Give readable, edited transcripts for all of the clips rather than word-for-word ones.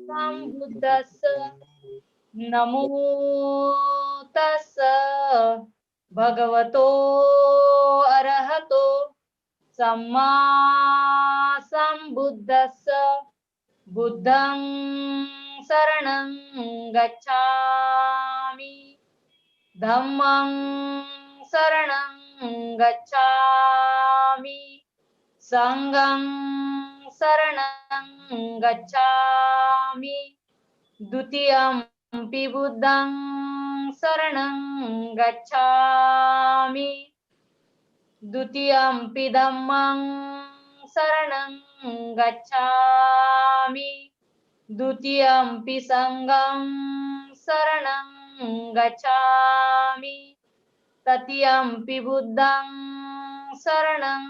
सम्बुद्धस्स नमो तस्स भगवतो अरहतो सम्मा सम्बुद्धस्स बुद्धं शरणं गच्छामि धम्मं शरणं गच्छामि संघं शरणं गच्छामि द्वितीयंपि बुद्धं शरणं गच्छामि द्वितीयंपि धम्मं शरणं गच्छामि द्वितीयंपि संघं शरणं गच्छामि तृतीयंपि बुद्धं शरणं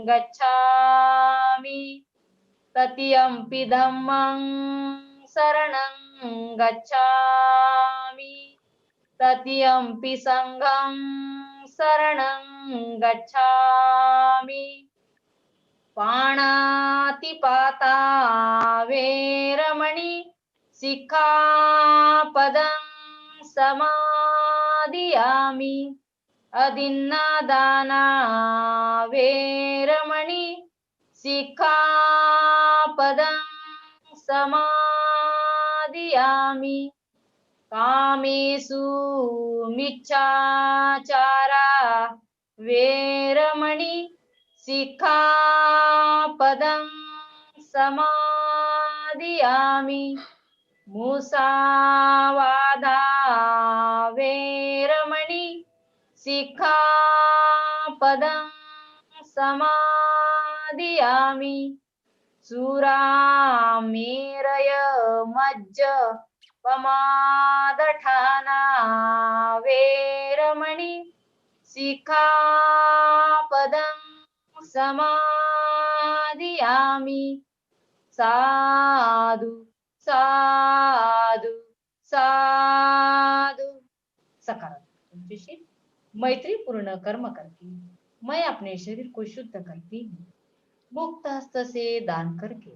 गच्छामि तृतीयंपि धम्मं शरणं गच्छामि तृतीयंपि संघं शरणं गच्छामि पाणातिपाता वेरमणि सिक्खापदं समादियामि अदिन्नादाना वेरमणि सिक्खापदं समादियामि कामेषु मिच्छाचारा वेरमणि सिक्खापदं समादियामि मुसावादा वेरमणि सिक्खापदं समादियामि सुरामेरय मज्ज पमादठाना वेरमणि सिक्खापदं समादियामि साधु साधु साधु। सकारात्मक मैत्री पूर्ण कर्म करके मैं अपने शरीर को शुद्ध करती हूँ। मुक्त हस्त से दान करके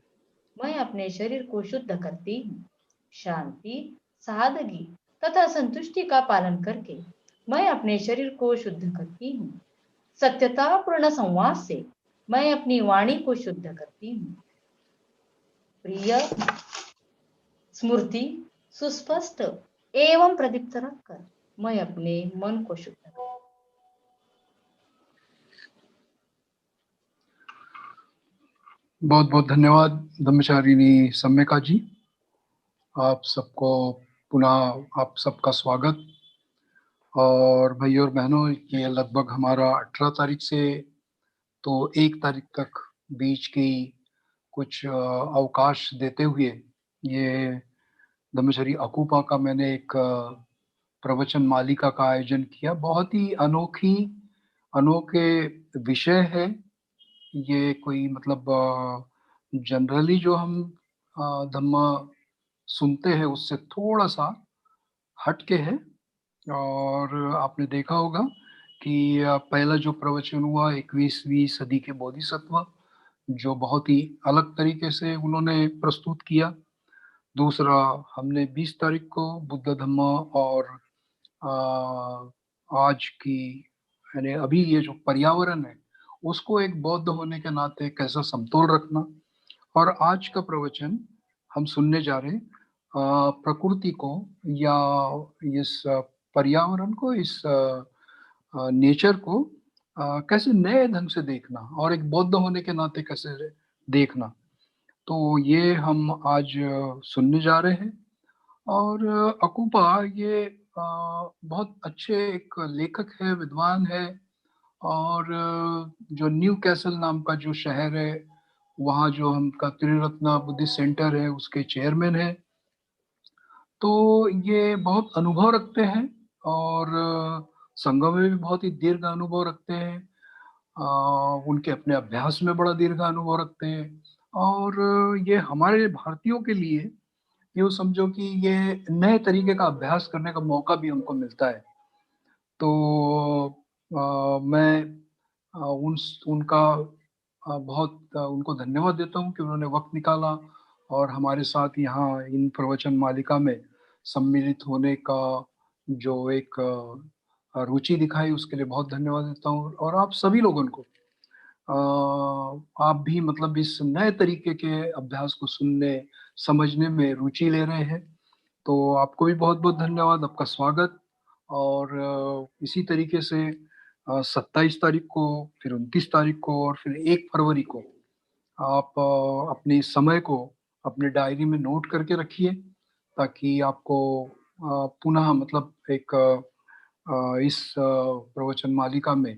मैं अपने शरीर को शुद्ध करती हूँ। शांति सादगी तथा संतुष्टि का पालन करके मैं अपने शरीर को शुद्ध करती हूँ। सत्यता पूर्ण संवाद से मैं अपनी वाणी को शुद्ध करती हूँ। प्रिय स्मृति सुस्पष्ट एवं प्रदीप्त रखकर मैं अपने मन को शुद्ध करती हूँ। बहुत बहुत धन्यवाद धम्मचारिणी सम्यका जी। आप सबको पुनः आप सबका स्वागत। और भाइयों और बहनों, ये लगभग हमारा 18 तारीख से तो 1 तारीख तक बीच की कुछ अवकाश देते हुए ये धम्मचरी अकूपा का मैंने एक प्रवचन मालिका का आयोजन किया। बहुत ही अनोखे विषय है ये। कोई मतलब जनरली जो हम धम्म सुनते हैं उससे थोड़ा सा हटके है। और आपने देखा होगा कि पहला जो प्रवचन हुआ 21वीं सदी के बोधिसत्व, जो बहुत ही अलग तरीके से उन्होंने प्रस्तुत किया। दूसरा हमने 20 तारीख को बुद्ध धम्म और आज की यानी अभी ये जो पर्यावरण है उसको एक बौद्ध होने के नाते कैसा समतोल रखना। और आज का प्रवचन हम सुनने जा रहे प्रकृति को या इस पर्यावरण को, इस नेचर को कैसे नए ढंग से देखना और एक बौद्ध होने के नाते कैसे देखना। तो ये हम आज सुनने जा रहे हैं। और अकूपा ये बहुत अच्छे एक लेखक है, विद्वान है। और जो न्यू कैसल नाम का जो शहर है वहाँ जो हमका त्रिरत्न बुद्धिस्ट सेंटर है उसके चेयरमैन है। तो ये बहुत अनुभव रखते हैं और संगम में भी बहुत ही दीर्घ अनुभव रखते हैं। उनके अपने अभ्यास में बड़ा दीर्घ अनुभव रखते हैं। और ये हमारे भारतीयों के लिए यूँ समझो कि ये नए तरीके का अभ्यास करने का मौका भी हमको मिलता है। तो मैं उनका बहुत उनको धन्यवाद देता हूँ कि उन्होंने वक्त निकाला और हमारे साथ यहाँ इन प्रवचन मालिका में सम्मिलित होने का जो एक रुचि दिखाई उसके लिए बहुत धन्यवाद देता हूँ। और आप सभी लोगों को आप भी मतलब इस नए तरीके के अभ्यास को सुनने समझने में रुचि ले रहे हैं, तो आपको भी बहुत-बहुत धन्यवाद, आपका स्वागत। और इसी तरीके से 27 तारीख को, फिर 29 तारीख को और फिर 1 फरवरी को आप अपने समय को अपने डायरी में नोट करके रखिए, ताकि आपको पुनः मतलब एक इस प्रवचन मालिका में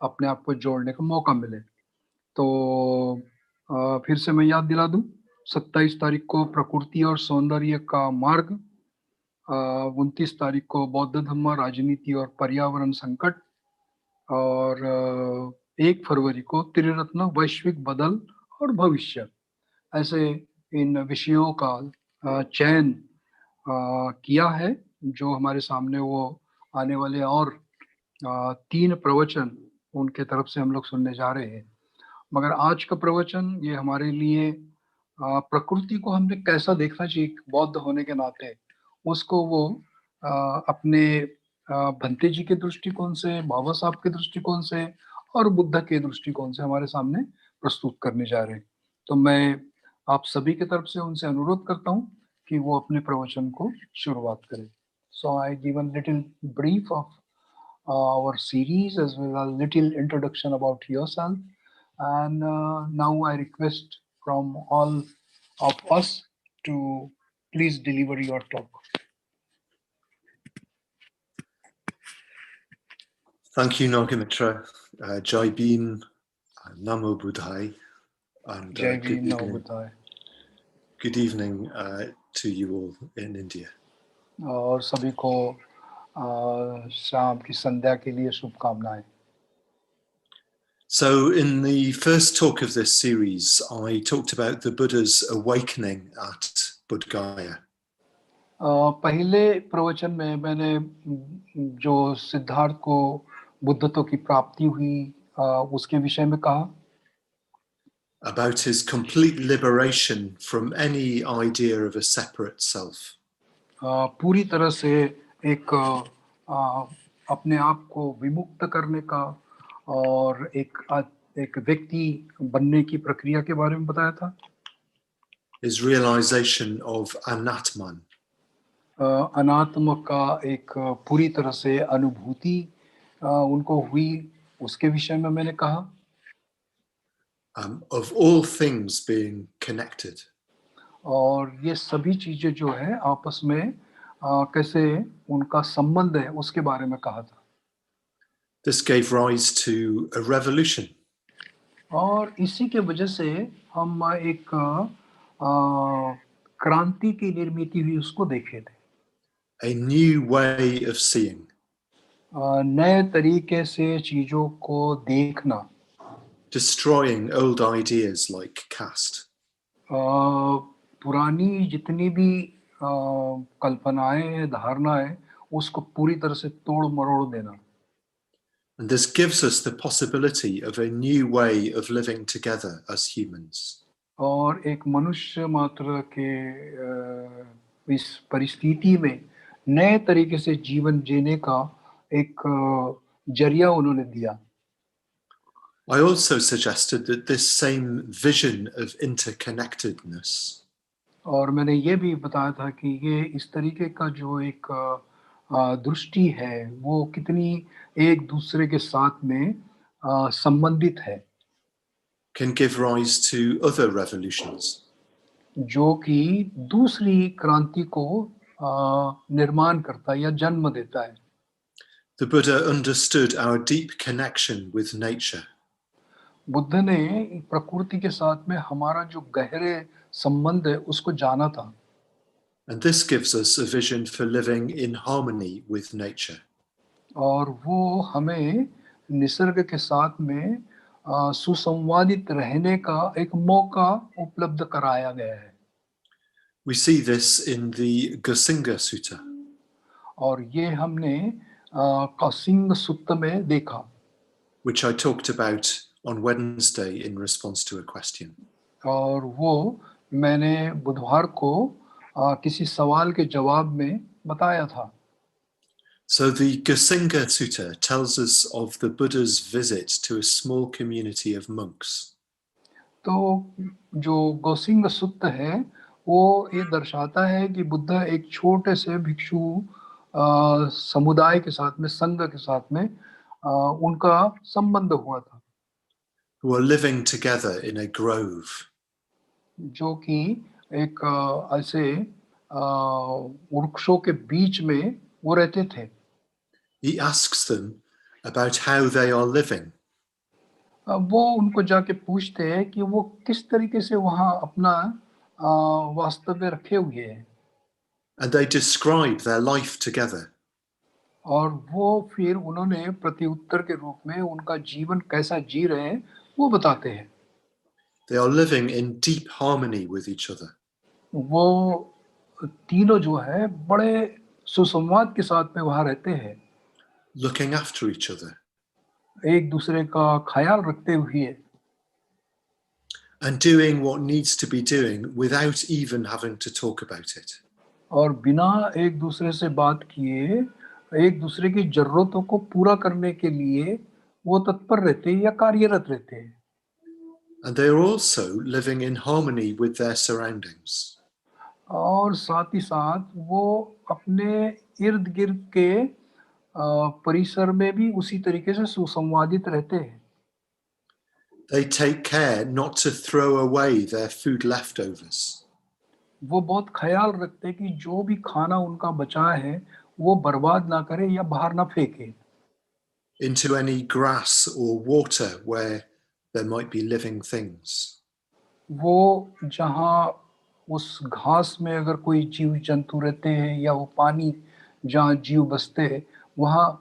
अपने आप को जोड़ने का मौका मिले। तो फिर से मैं याद दिला दूँ, 27 तारीख को प्रकृति और सौंदर्य का मार्ग, 29 तारीख को बौद्ध धम्म, राजनीति और पर्यावरण संकट, और 1 फरवरी को त्रिरत्न, वैश्विक बदल और भविष्य। ऐसे इन विषयों का चयन किया है, जो हमारे सामने वो आने वाले और 3 प्रवचन उनके तरफ से हम लोग सुनने जा रहे हैं। मगर आज का प्रवचन ये हमारे लिए प्रकृति को हमने कैसा देखना चाहिए एक बौद्ध होने के नाते, उसको वो अपने भंते जी के दृष्टिकोण से, बाबा साहब के दृष्टिकोण से और बुद्ध के दृष्टिकोण से हमारे सामने प्रस्तुत करने जा रहे हैं। तो मैं आप सभी की तरफ से उनसे अनुरोध करता हूँ कि वो अपने प्रवचन को शुरुआत करें। So I give a little brief of our series as well as little introduction about yourself. And now I request from all of us to please deliver your talk. Thank you, Nagamitra. Jai Bhim, Namo Buddhai, and Jai Bhim, Namo Buddhai. Good evening to you all in India. और सभी को शाम की संध्या के लिए शुभकामनाएं। So in the first talk of this series, I talked about the Buddha's awakening at Bodh Gaya. पहले प्रवचन में मैंने जो सिद्धार्थ को बुद्धत्व की प्राप्ति हुई उसके विषय में कहा, about his complete liberation from any idea of a separate self. पूरी तरह से एक अपने आप को विमुक्त करने का और एक व्यक्ति बनने की प्रक्रिया के बारे में बताया था। His realization of anatman. अनात्म का एक पूरी तरह से अनुभूति उनको हुई, उसके विषय में मैंने कहा। Of all things being connected. और ये सभी चीजें जो है आपस में कैसे उनका संबंध है उसके बारे में कहा था। This gave rise to a revolution. और इसी के वजह से हम एक क्रांति की निर्मित हुई उसको देखे थे। A new way of seeing. नए तरीके से चीजों को देखना। Destroying old ideas like caste. पुरानी जितनी भी कल्पनाएं हैं, धारणाएं, उसको पूरी तरह से तोड़ मरोड़ देना। And this gives us the possibility of a new way of living together as humans. और एक मनुष्य मात्र के इस परिस्थिति में नए तरीके से जीवन जीने का एक जरिया उन्होंने दिया। I also suggested that this same vision of interconnectedness. और मैंने ये भी बताया था कि ये इस तरीके का जो एक दृष्टि है वो कितनी एक दूसरे के साथ में संबंधित है। Can give rise to other revolutions. जो कि दूसरी क्रांति को निर्माण करता है या जन्म देता है। The Buddha understood our deep connection with nature. Buddha ने प्रकृति के साथ में हमारा जो गहरे संबंध है उसको जाना था। And this gives us a vision for living in harmony with nature. और वो हमें निसर्ग के साथ में सुसंवादित रहने का एक मौका उपलब्ध कराया गया है। We see this in the Gosinga Sutta. और ये हमने कसिंग सुत्त में देखा, which I talked about on Wednesday in response to a question. और वो मैंने बुधवार को किसी सवाल के जवाब में बताया था। So the Gosinga Sutta tells us of the Buddha's visit to a small community of monks. तो जो गोसिंग सुत्त है वो ये दर्शाता है कि बुद्ध एक छोटे से भिक्षु समुदाय के साथ में, संघ के साथ में उनका संबंध हुआ था, Who are living together in a grove. जो कि एक ऐसे वृक्षों के बीच में वो रहते थे। He asks them about how they are living. वो उनको जाके पूछते हैं कि वो किस तरीके से वहाँ अपना वास्तव्य रखे हुए हैं, And they describe their life together. और वो फिर उन्होंने प्रत्युत्तर के रूप में उनका जीवन कैसा जी रहे हैं वो बताते हैं। They are living in deep harmony with each other. वो तीनों जो है बड़े सुसंवाद के साथ में वहाँ रहते हैं, Looking after each other. एक दूसरे का ख्याल रखते हुए, And doing what needs to be doing without even having to talk about it. और बिना एक दूसरे से बात किए एक दूसरे की जरूरतों को पूरा करने के लिए वो तत्पर रहते हैं या कार्यरत रहते हैं। And they are also living in harmony with their surroundings. और साथ ही साथ वो अपने इर्द गिर्द के परिसर में भी उसी तरीके से सुसंवादित रहते हैं। They take care not to throw away their food leftovers. वो बहुत ख्याल रखते हैं कि जो भी खाना उनका बचा है वो बर्बाद ना करे या बाहर ना फेंके, Into any grass or water where there might be living things. वो जहाँ उस घास में अगर कोई जीव जंतु रहते हैं या वो पानी जहाँ जीव बसते हैं वहाँ।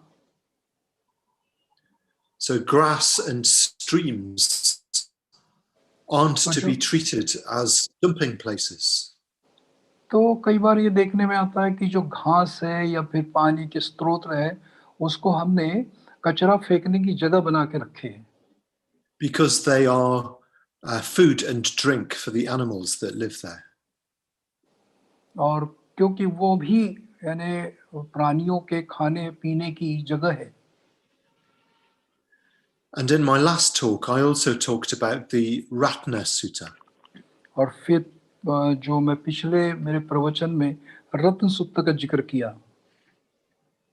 So grass and streams aren't to be treated as dumping places. तो कई बार ये देखने में आता है कि जो घास है या फिर पानी के स्रोत है उसको हमने कचरा फेंकने की जगह बना के रखे है, Because they are food and drink for the animals that live there. और क्योंकि वो भी यानी प्राणियों के खाने पीने की जगह है। And in my last talk, I also talked about the Ratna Sutta. और फिर जो मैं पिछले मेरे प्रवचन में रत्न सूत्र का जिक्र किया,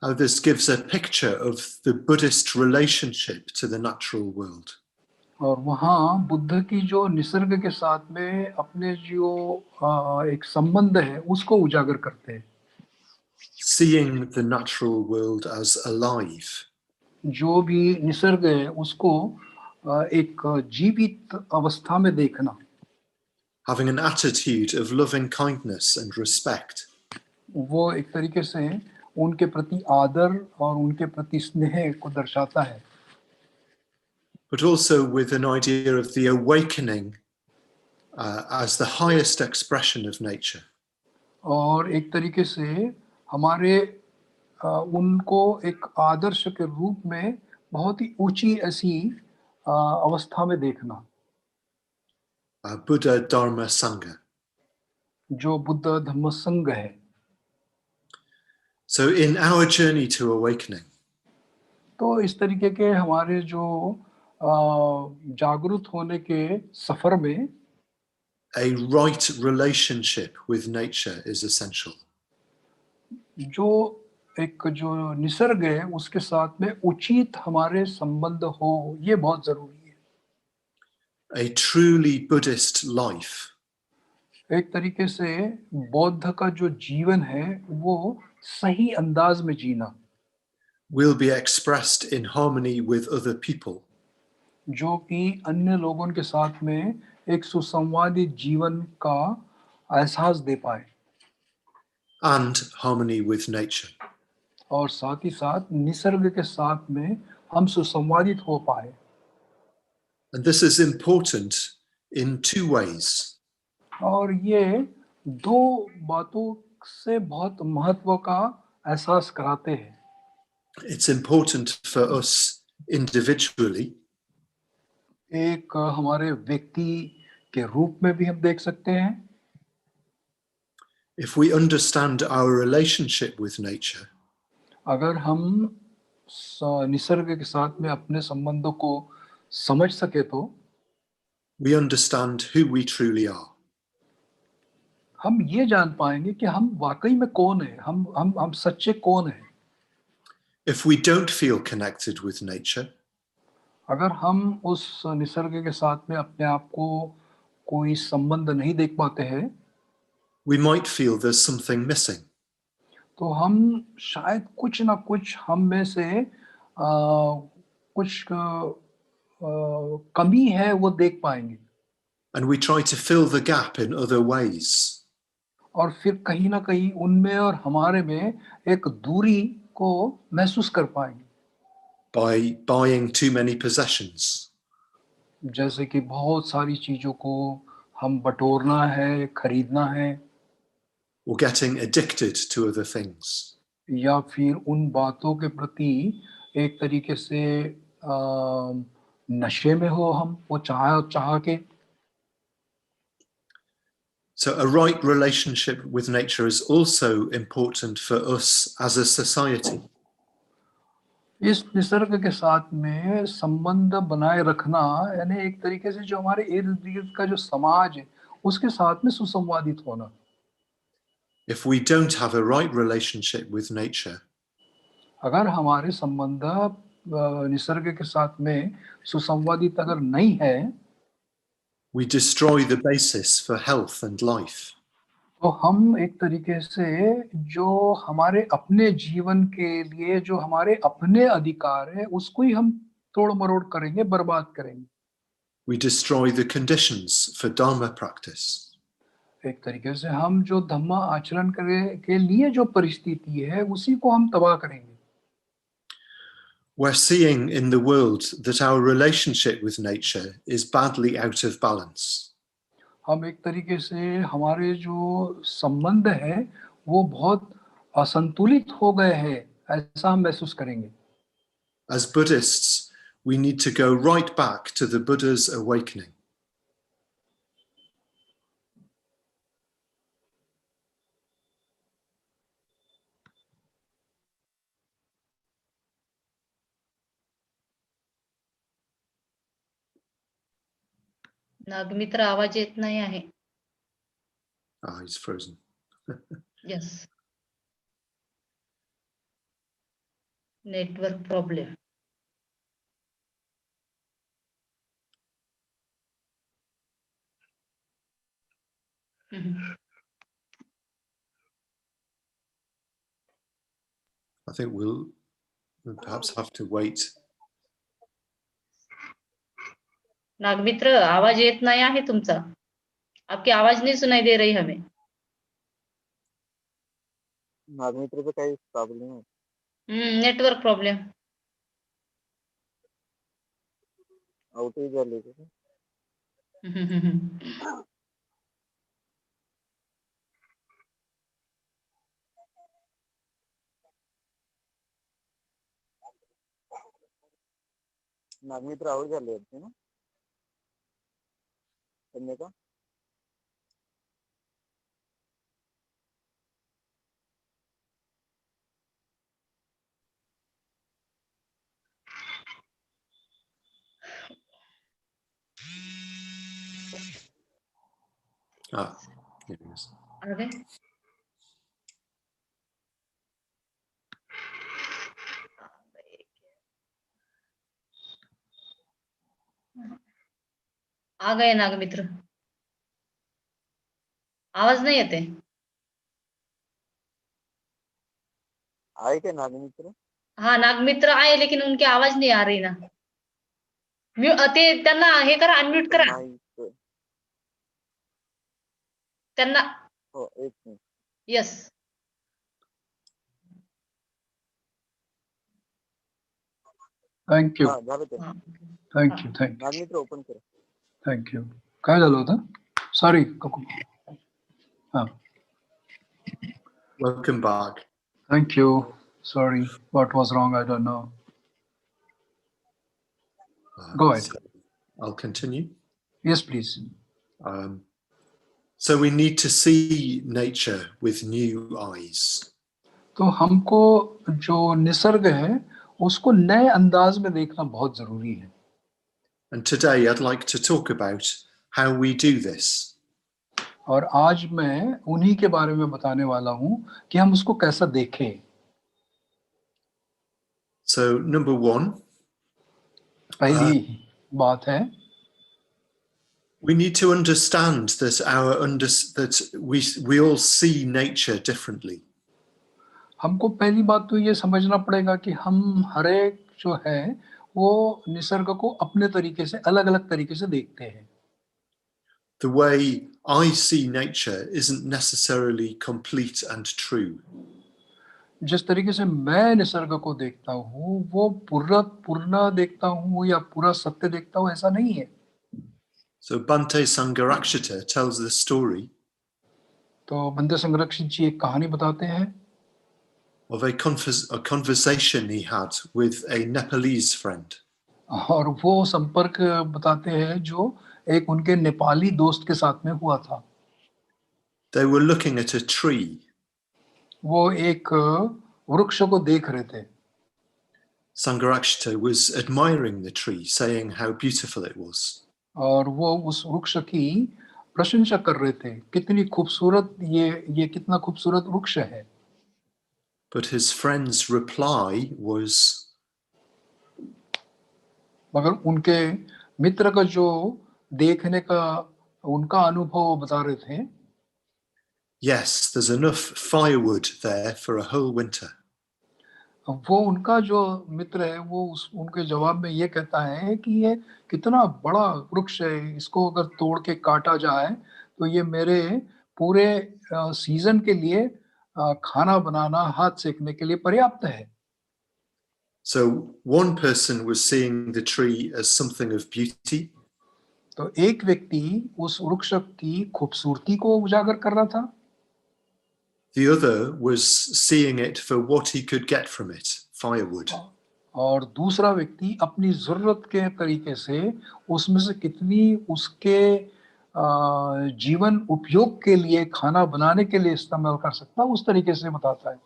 How this gives a picture of the Buddhist relationship to the natural world. और वहाँ बुद्ध की जो निसर्ग के साथ में अपने जो एक संबंध है उसको उजागर करते हैं। Seeing the natural world as alive. जो भी निसर्ग है उसको एक जीवित अवस्था में देखना। Having an attitude of loving kindness and respect. वो एक तरीके से उनके प्रति आदर और उनके प्रति स्नेह को दर्शाता है। But also with an idea of the awakening as the highest expression of nature. और एक तरीके से हमारे उनको एक आदर्श के रूप में बहुत ही ऊंची ऐसी अवस्था में देखना। Buddha Dharma Sangha. जो बुद्ध धम्म संघ है। So in our journey to awakening, तो इस तरीके के हमारे जो जागरूक होने के सफर में a right relationship with nature is essential. जो एक जो निसर्ग है उसके साथ में उचित हमारे संबंध हो ये बहुत जरूरी है। A truly Buddhist life एक तरीके से बौद्ध का जो जीवन है वो सही अंदाज में जीना, will be expressed in harmony with other people. जो कि अन्य लोगों के साथ में एक सुसंवादित जीवन का एहसास दे पाए, And harmony with nature. और साथ ही साथ निसर्ग के साथ में हम सुसंवादित हो पाए। And this is important in two ways. और ये दो बातों से बहुत महत्व का एहसास कराते हैं। It's important for us individually. एक हमारे व्यक्ति के रूप में भी हम देख सकते हैं, If we understand our relationship with nature, अगर हम निसर्ग के साथ में अपने संबंधों को समझ सके तो we understand who we truly are. हम ये जान पाएंगे कि हम वाकई में कौन है, हम सच्चे कौन हैं। If we don't feel connected with nature, अगर हम उस निसर्ग के साथ में अपने आप को कोई संबंध नहीं देख पाते हैं we might feel there's something missing. तो हम शायद कुछ ना कुछ हम में से कुछ कमी है वो देख पाएंगे And we try to fill the gap in other ways. और फिर कहीं ना कहीं उनमें और हमारे में एक दूरी को महसूस कर पाएंगे By buying too many possessions, जैसे कि बहुत सारी चीजों को हम बटोरना है, खरीदना है, or getting addicted to other things. या फिर उन बातों के प्रति एक तरीके से नशे में हो हम वो चाह के। So a right relationship with nature is also important for us as a society. इस निसर्ग के साथ में संबंध बनाए रखना यानी एक तरीके से जो हमारे इर्द गिर्द का जो समाज है उसके साथ में सुसंवादित होना। If we don't have a right relationship with nature, अगर हमारे संबंध निसर्ग के साथ में सुसंवादित अगर नहीं है we destroy the basis for health and life. तो हम एक तरीके से जो हमारे अपने जीवन के लिए जो हमारे अपने अधिकार है उसको ही हम तोड़ मरोड़ करेंगे, बर्बाद करेंगे। We destroy the conditions for Dharma practice. एक तरीके से हम जो धम्म आचरण के लिए जो परिस्थिति है उसी को हम तबाह करेंगे। We're seeing in the world that our relationship with nature is badly out of balance. हम एक तरीके से हमारे जो संबंध है वो बहुत असंतुलित हो गए हैं ऐसा हम महसूस करेंगे। As Buddhists, we need to go right back to the Buddha's awakening. नागमित्र आवाज येत नाही आहे। He's frozen. Yes, network problem. I think we'll perhaps have to wait. नागमित्र आवाज येत नाही आहे तुमचा। आपकी आवाज नहीं सुनाई दे रही हमें। नागमित्र पे काही प्रॉब्लेम है। Network problem. आउटेज झाली का? नागमित्र आउट झाले होते ना त्यांनी का? Here he is. आ गए? आ गए नागमित्र। आवाज नहीं आते। आए क्या नागमित्र? हाँ नागमित्र आए लेकिन उनकी आवाज नहीं आ रही ना। ते त्यांना हे करा, अनम्यूट करा त्यांना। हो एक मिनिट। यस थँक यू हां झालं ते। थँक यू नागमित्र ओपन करा। Thank you. काय झालं होतं? सॉरी ककू। हां Welcome back. Thank you. Sorry, what was wrong? I don't know. Go ahead. So I'll continue. Yes, please. So we need to see nature with new eyes. तो हमको जो निसर्ग है उसको नए अंदाज में देखना बहुत जरूरी है। And today I'd like to talk about how we do this. और आज मैं उन्हीं के बारे में बताने वाला हूं कि हम उसको कैसा देखें। So number one, पहली बात है we need to understand that we all see nature differently. हमको पहली बात तो ये समझना पड़ेगा कि हम हर एक जो है वो निसर्ग को अपने तरीके से अलग-अलग तरीके से देखते हैं। The way I see nature isn't necessarily complete and true. जिस तरीके से मैं निसर्ग को देखता हूँ वो पूर्ण देखता हूँ या पूरा सत्य देखता हूँ, ऐसा नहीं है। So Bhante Sangharakshita tells the story तो बंदे संरक्षित जी एक कहानी बताते हैं of a conversation he had with a Nepalese friend. और वो संपर्क बताते हैं जो एक उनके नेपाली दोस्त के साथ में हुआ था। They were looking at a tree. वो एक वृक्ष को देख रहे थे। Sangharakshita was admiring the tree, saying how beautiful it was. और वो उस वृक्ष की प्रशंसा कर रहे थे, कितनी खूबसूरत ये कितना खूबसूरत वृक्ष है। But his friend's reply was, मगर उनके मित्र का जो देखने का उनका अनुभव वो बता रहे थे, yes, there's enough firewood there for a whole winter. वो उनका जो मित्र है वो उनके जवाब में ये कहता है कि ये कितना बड़ा वृक्ष है, इसको अगर तोड़ के काटा जाए तो ये मेरे पूरे सीजन के लिए खाना बनाना, हाथ सेकने के लिए पर्याप्त है। So one person was seeing the tree as something of beauty. तो एक व्यक्ति उस वृक्ष की खूबसूरती को उजागर कर रहा था। The other was seeing it for what he could get from it, firewood. और दूसरा व्यक्ति अपनी जरूरत के तरीके से उसमें से कितनी उसके जीवन उपयोग के लिए, खाना बनाने के लिए इस्तेमाल कर सकता है, उस तरीके से बताता है।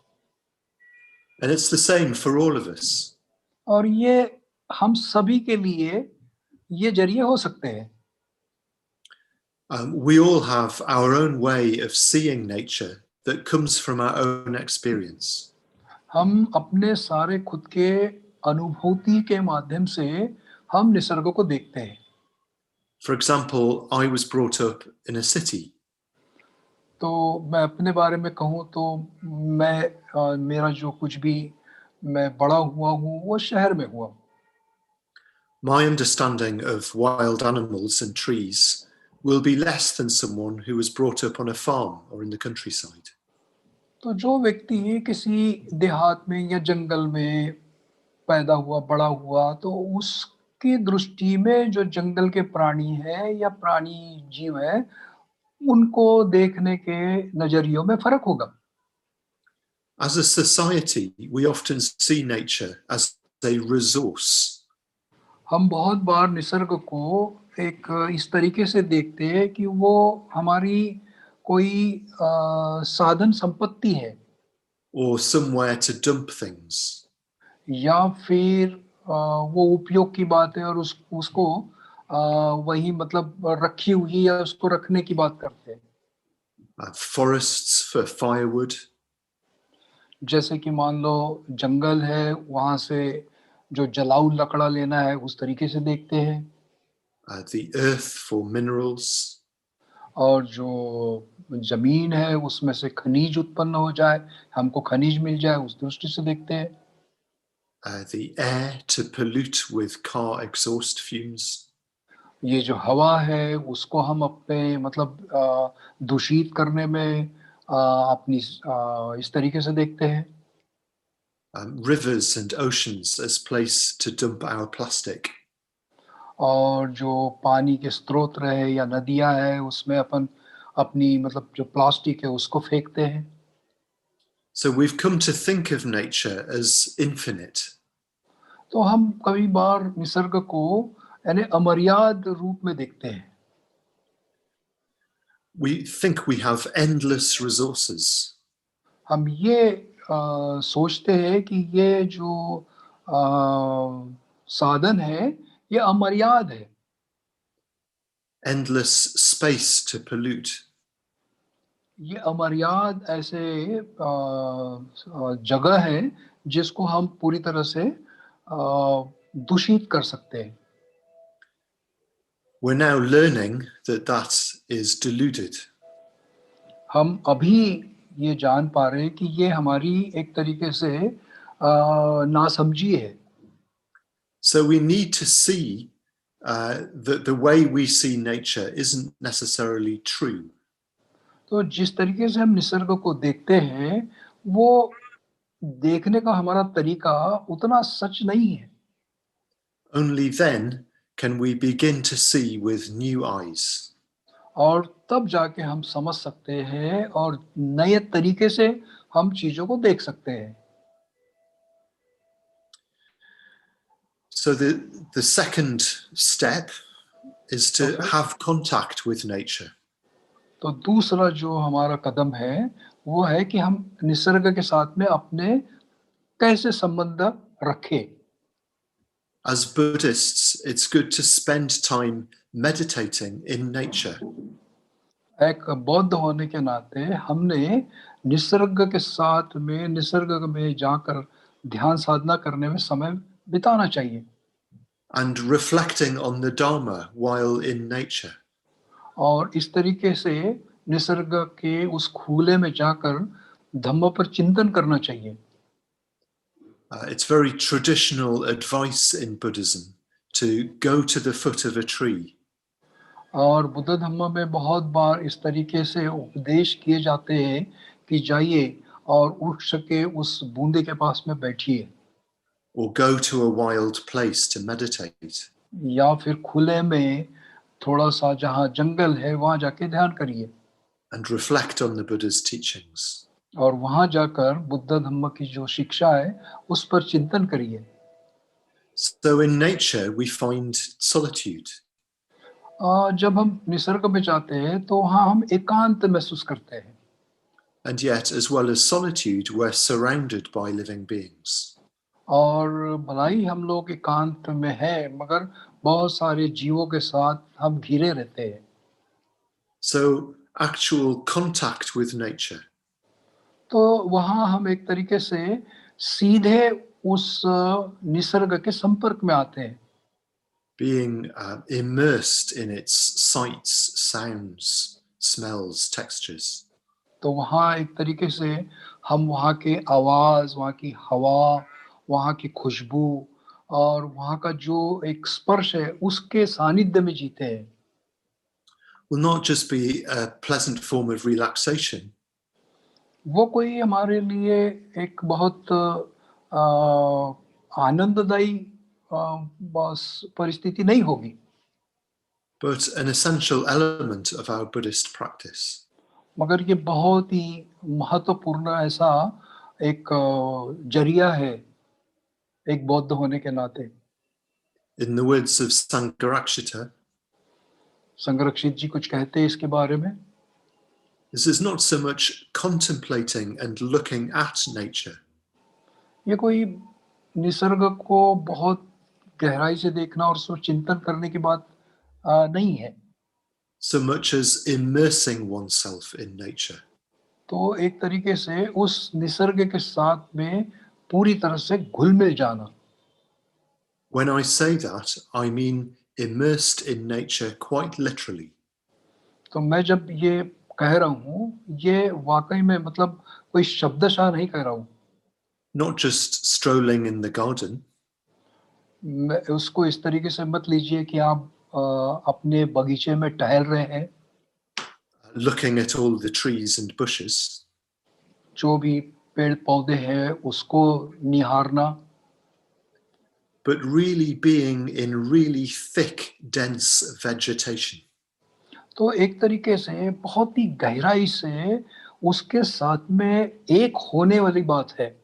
And it's the same for all of us. और ये हम सभी के लिए ये जरिए हो सकते हैं। We all have our own way of seeing nature that comes from our own experience. हम अपने सारे खुद के अनुभूति के माध्यम से हम निसर्ग को देखते हैं। For example, I was brought up in a city. तो मैं अपने बारे में कहूँ तो मेरा जो कुछ भी मैं बड़ा हुआ हूँ वो शहर में हुआ। My understanding of wild animals and trees will be less than someone who was brought up on a farm or in the countryside. तो जो व्यक्ति किसी देहात में या जंगल में पैदा हुआ, बड़ा हुआ, तो उसकी दृष्टि में जो जंगल के प्राणी है या प्राणी जीव है उनको देखने के नजरियों में फर्क होगा। As a society, we often see nature as a resource. हम बहुत बार निसर्ग को एक इस तरीके से देखते हैं कि वो हमारी कोई साधन संपत्ति है Or somewhere to dump things. या फिर वो उपयोग की बात है और उसको वही मतलब रखी हुई या उसको रखने की बात करते हैं। Forests for firewood. जैसे कि मान लो जंगल है, वहां से जो जलाऊ लकड़ा लेना है उस तरीके से देखते हैं। The earth for minerals. और जो जमीन है उसमें से खनिज उत्पन्न हो जाए, हमको खनिज मिल जाए, उस दृष्टि से देखते हैं। The air to pollute with car exhaust fumes. ये जो हवा है उसको हम अपने मतलब दूषित करने में अपनी इस तरीके से देखते हैं। Rivers and oceans as place to dump our plastic. और जो पानी के स्रोत है या नदियां है उसमें अपन अपनी मतलब जो प्लास्टिक है उसको फेंकते हैं। So we've come to think of nature as infinite. तो हम कई बार निसर्ग को यानी अमर्याद रूप में देखते हैं। We think we have endless resources. हम ये सोचते हैं कि ये जो साधन है ये अमर्याद है, Endless space to pollute, ये अमर्याद ऐसे जगह है जिसको हम पूरी तरह से दूषित कर सकते हैं। we're now learning that that is deluded. हम अभी ये जान पा रहे हैं कि ये हमारी एक तरीके से नासमझी है। So we need to see that the way we see nature isn't necessarily true. तो जिस तरीके से हम निसर्ग को देखते हैं वो देखने का हमारा तरीका उतना सच नहीं है। Only then can we begin to see with new eyes. और तब जाके हम समझ सकते हैं और नए तरीके से हम चीजों को देख सकते हैं। So the second step is to Okay. have contact with nature. तो दूसरा जो हमारा कदम है वो है कि हम निसर्ग के साथ में अपने कैसे संबंध रखें। As Buddhists, it's good to spend time meditating in nature. एक बौद्ध होने के नाते हमने निसर्ग के साथ में निसर्ग में जाकर ध्यान साधना करने में समय बिताना चाहिए And reflecting on the Dharma while in nature. और इस तरीके से निसर्ग के उस खुले में जाकर धम्म पर चिंतन करना चाहिए। It's very traditional advice in Buddhism to go to the foot of a tree. और बुद्ध धम्म में बहुत बार इस तरीके से उपदेश किए जाते हैं कि जाइए और वृक्ष के उस बूंदे के पास में बैठिए Or go to a wild place to meditate. या फिर खुले में थोड़ा सा जहाँ जंगल है वहाँ जाके ध्यान करिए And reflect on the Buddha's teachings. और वहाँ जाकर बुद्ध धम्म की जो शिक्षा है उस पर चिंतन करिए। So in nature we find solitude. जब हम निसर्ग में जाते हैं तो वहाँ हम एकांत महसूस करते हैं And yet, as well as solitude, we're surrounded by living beings. और भला ही हम लोग एकांत में हैं मगर बहुत सारे जीवों के साथ हम घिरे रहते हैं। So actual contact with nature, तो वहाँ हम एक तरीके से सीधे उस निसर्ग के संपर्क में आते हैं being immersed in its sights, sounds, smells, textures. तो वहाँ एक तरीके से हम वहाँ के आवाज, वहाँ की हवा, वहाँ की खुशबू और वहाँ का जो एक स्पर्श है उसके सानिध्य में जीते हैं। Will not just be a pleasant form of relaxation, वो कोई हमारे लिए एक बहुत आनंददायी बस परिस्थिति नहीं होगी but an essential element of our Buddhist practice. मगर ये बहुत ही महत्वपूर्ण ऐसा एक जरिया है एक बौद्ध होने के नाते। In the words of Sankarakshita, संरक्षित जी कुछ कहते हैं इसके बारे में। this is not so much contemplating and looking at nature, ये कोई निसर्ग को बहुत गहराई से देखना और उसको चिंतन करने की बात नहीं है so much as immersing oneself in nature. तो एक तरीके से उस निसर्ग के साथ में पूरी तरह से घुल मिल जाना। When I say that, I mean immersed in nature quite literally. तो मैं जब ये कह रहा हूँ ये वाकई में मतलब कोई शब्दशः नहीं कह रहा हूँ Not just strolling in the garden, मैं उसको इस तरीके से मत लीजिए कि आप अपने बगीचे में टहल रहे हैं looking at all the trees and bushes, जो भी पेड़ पौधे हैं उसको निहारना but really being in really thick, dense vegetation. तो एक तरीके से बहुत ही गहराई से उसके साथ में एक होने वाली बात है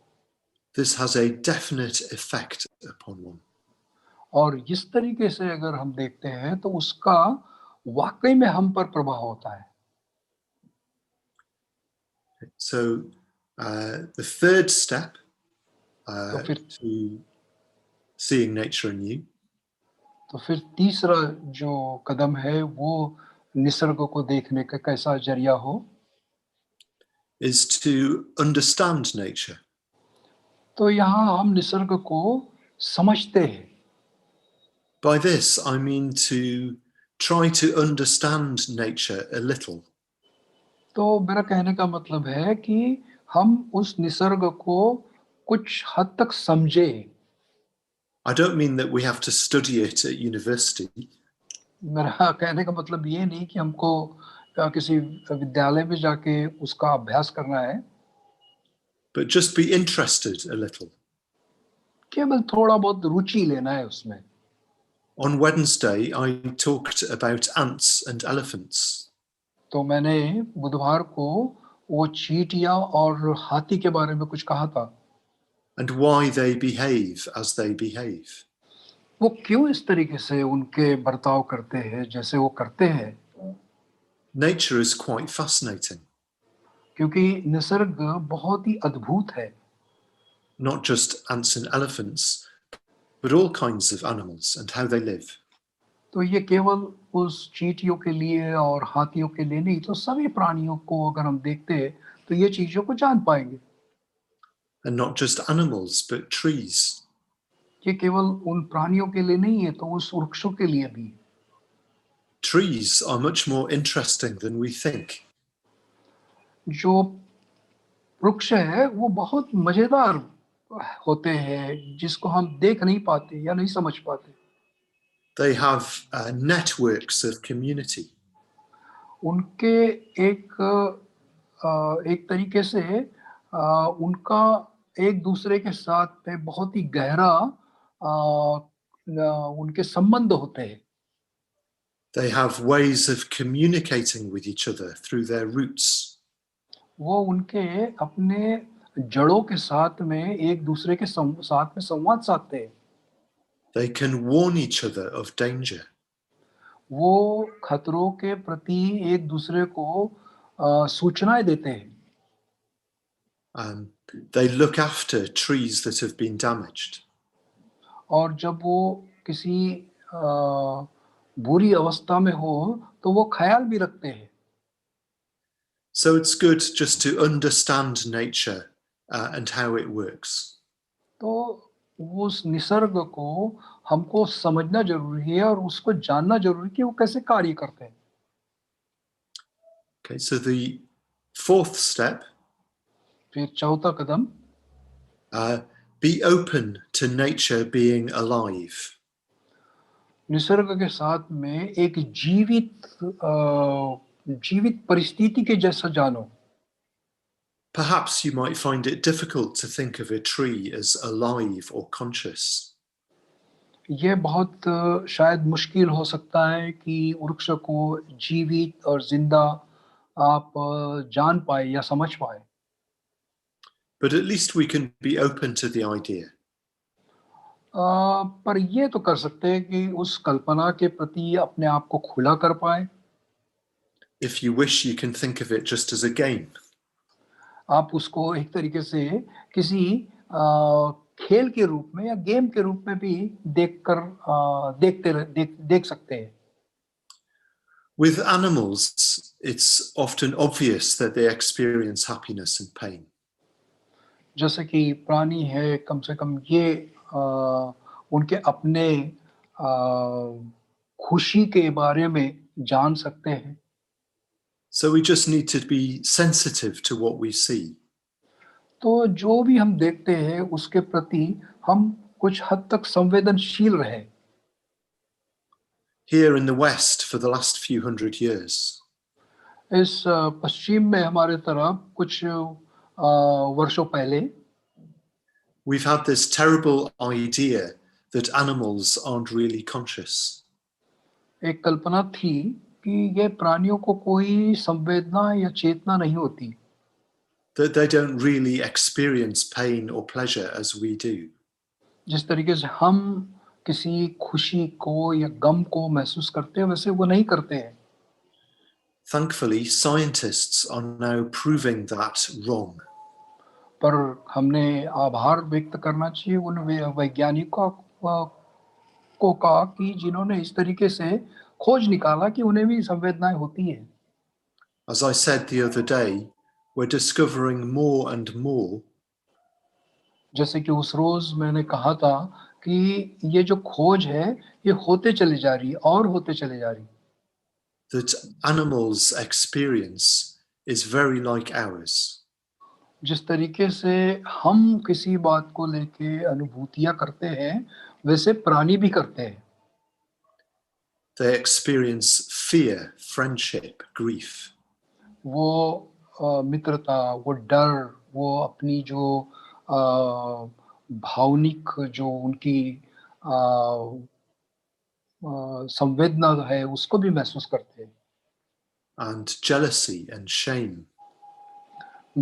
This has a definite effect upon one. और इस तरीके से अगर हम देखते हैं तो उसका वाकई में हम पर प्रभाव होता है So the third step तो फिर to seeing nature anew तीसरा जो कदम है वो निसर्ग को देखने का कैसा जरिया हो, is to understand nature. तो यहाँ हम निसर्ग को समझते हैं. By this, I mean to try to understand nature a little. तो मेरा कहने का मतलब है कि हम उस निसर्ग को कुछ हद तक समझे. I don't mean that we have to study it at university, मेरा कहने का मतलब ये नहीं कि हमको किसी विद्यालय में जाके उसका अभ्यास करना है, but just be interested a little. केवल थोड़ा बहुत रुचि लेना है उसमें. On Wednesday, I talked about ants and elephants. तो मैंने बुधवार को वो चींटियां और हाथी के बारे में कुछ कहा था. And why they behave as they behave. वो क्यों इस तरीके से उनके बर्ताव करते हैं जैसे वो करते हैं. Nature is quite fascinating, क्योंकि निसर्ग बहुत ही अद्भुत है. not just ants and elephants, but all kinds of animals and how they live. तो ये केवल उस चींटियों के लिए और हाथियों के लिए नहीं, तो सभी प्राणियों को अगर हम देखते हैं तो ये चीजों को जान पाएंगे. And not just animals, but trees. ये केवल उन प्राणियों के लिए नहीं है, तो उस वृक्षों के लिए भी. Trees are much more interesting than we think. जो वृक्ष है वो बहुत मजेदार होते हैं जिसको हम देख नहीं पाते या नहीं समझ पाते. They have networks of community. उनके एक तरीके से उनका एक दूसरे के साथ में बहुत ही गहरा उनके संबंध होते हैं. They have ways of communicating with each other through their roots. वो उनके अपने जड़ों के साथ में एक दूसरे के साथ में संवाद साधते हैं. They can warn each other of danger. वो खतरों के प्रति एक दूसरे को सूचनाएं देते हैं. They look after trees that have been damaged. और जब वो किसी बुरी अवस्था में हो तो वो ख्याल भी रखते हैं. So it's good just to understand nature and how it works. तो उस निसर्ग को हमको समझना जरूरी है और उसको जानना जरूरी है कि वो कैसे कार्य करते हैं. Okay, so the fourth step, फिर चौथा कदम, be open to nature being alive. Nisarga के साथ में एक जीवित परिस्थिति के जैसा जानो. Perhaps you might find it difficult to think of a tree as alive or conscious. ये बहुत शायद मुश्किल हो सकता है कि वृक्ष को जीवित और जिंदा आप जान पाए या समझ पाए. But at least we can be open to the idea. पर ये तो कर सकते हैं कि उस कल्पना के प्रति अपने आप को खुला कर पाए. If you wish, you can think of it just as a game. आप उसको एक तरीके से किसी खेल के रूप में या गेम के रूप में भी देख सकते हैं. With animals, it's often obvious that they experience happiness and pain. जैसे कि प्राणी है, कम से कम ये उनके अपने खुशी के बारे में जान सकते हैं. So we just need to be sensitive to what we see. तो जो भी हम देखते हैं उसके प्रति हम कुछ हद तक संवेदनशील रहे. Here in the West, for the last few hundred years, इस पश्चिम में हमारे तरफ कुछ वर्षों पहले we've had this terrible idea that animals aren't really conscious. एक कल्पना थी कि ये प्राणियों को कोई संवेदना या चेतना नहीं होती. That they don't really experience pain or pleasure as we do. जिस तरीके से हम किसी खुशी को या गम को महसूस करते हैं वैसे वो नहीं करते हैं. Thankfully, scientists are now proving that wrong. पर हमने आभार व्यक्त करना चाहिए उन वैज्ञानिकों को का कि जिन्होंने इस तरीके से खोज निकाला कि उन्हें भी संवेदनाएं होती है। As I said the other day, we're discovering more and more जैसे कि उस रोज मैंने कहा था कि ये जो खोज है ये होते चली जा रही है और होते चले जा रही है। that animals' experience is very like ours. जिस तरीके से हम किसी बात को लेके अनुभूतियां करते हैं वैसे प्राणी भी करते हैं। They experience fear, friendship, grief. वो मित्रता, वो डर, वो अपनी जो भावनिक जो उनकी संवेदना है उसको भी महसूस करते हैं। And jealousy and shame.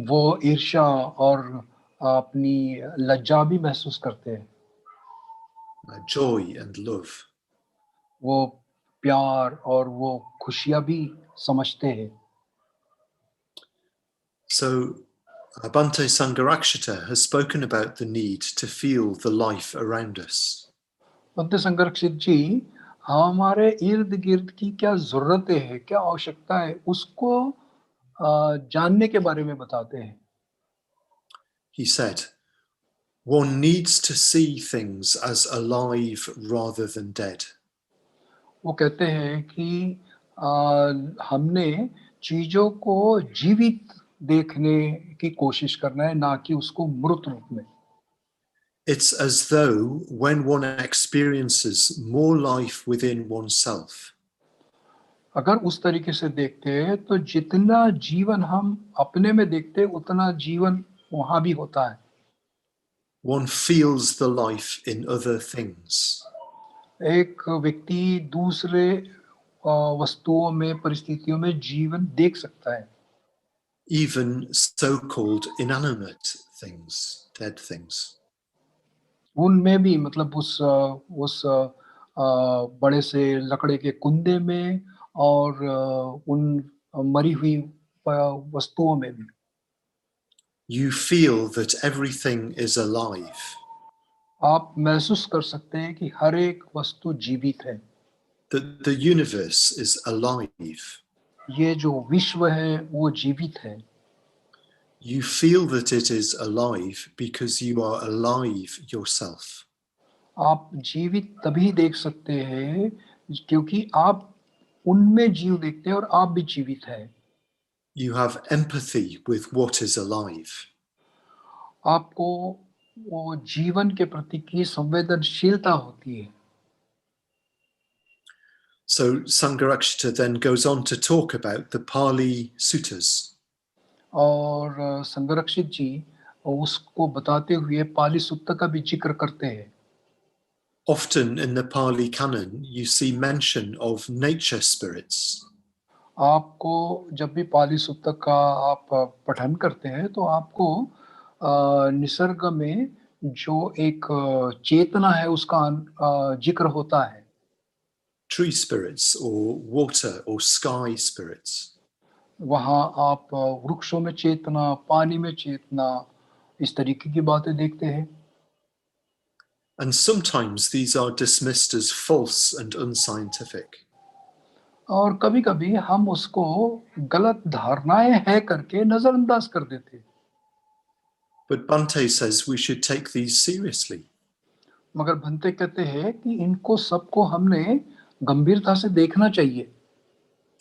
वो ईर्ष्या और अपनी लज्जा भी महसूस करते हैं। Joy and love. वो प्यार और वो खुशियाँ भी समझते हैं। So, Bhante Sangharakshita has spoken about the need to feel the life around us. भक्त संरक्षित जी हमारे इर्द गिर्द की क्या जरूरतें हैं, क्या आवश्यकता है, उसको जानने के बारे में बताते हैं। He said, one needs to see things as alive rather than dead. वो कहते हैं कि हमने चीजों को जीवित देखने की कोशिश करना है, ना कि उसको मृत रूप में। It's as though when one experiences more life within oneself, अगर उस तरीके से देखते हैं तो जितना जीवन हम अपने में देखते हैं उतना जीवन वहां भी होता है। one feels the life in other things. एक व्यक्ति दूसरे वस्तुओं में, परिस्थितियों में जीवन देख सकता है। Even so-called inanimate things, dead things. उनमें भी मतलब उस बड़े से लकड़े के कुंदे में और उन मरी हुई वस्तुओं में भी You feel that everything is alive. आप महसूस कर सकते हैं कि हर एक वस्तु जीवित है। That the universe is alive. ये जो विश्व है वो जीवित है। You feel that it is alive because you are alive yourself. आप जीवित तभी देख सकते हैं क्योंकि आप उनमें जीव देखते हैं और आप भी जीवित है। You have empathy with what is alive. आपको वो जीवन के प्रति की संवेदनशीलता होती है। So Sangharakshita then goes on to talk about the Pali suttas. और संरक्षित जी उसको बताते हुए पाली सुत्त का भी जिक्र करते हैं। Often in the Pali canon, you see mention of nature spirits. आपको जब भी पाली सुत्त का आप पठन करते हैं तो आपको निसर्ग में जो एक चेतना है उसका जिक्र होता है। Tree spirits or water or sky spirits. वहाँ आप वृक्षों में चेतना, पानी में चेतना, इस तरीके की बातें देखते हैं। And sometimes these are dismissed as false and unscientific. और कभी-कभी हम उसको गलत धारणाएं है करके नजरअंदाज कर देते हैं। But Bhante says we should take these seriously. मगर भंते कहते हैं कि इनको सबको हमने गंभीरता से देखना चाहिए।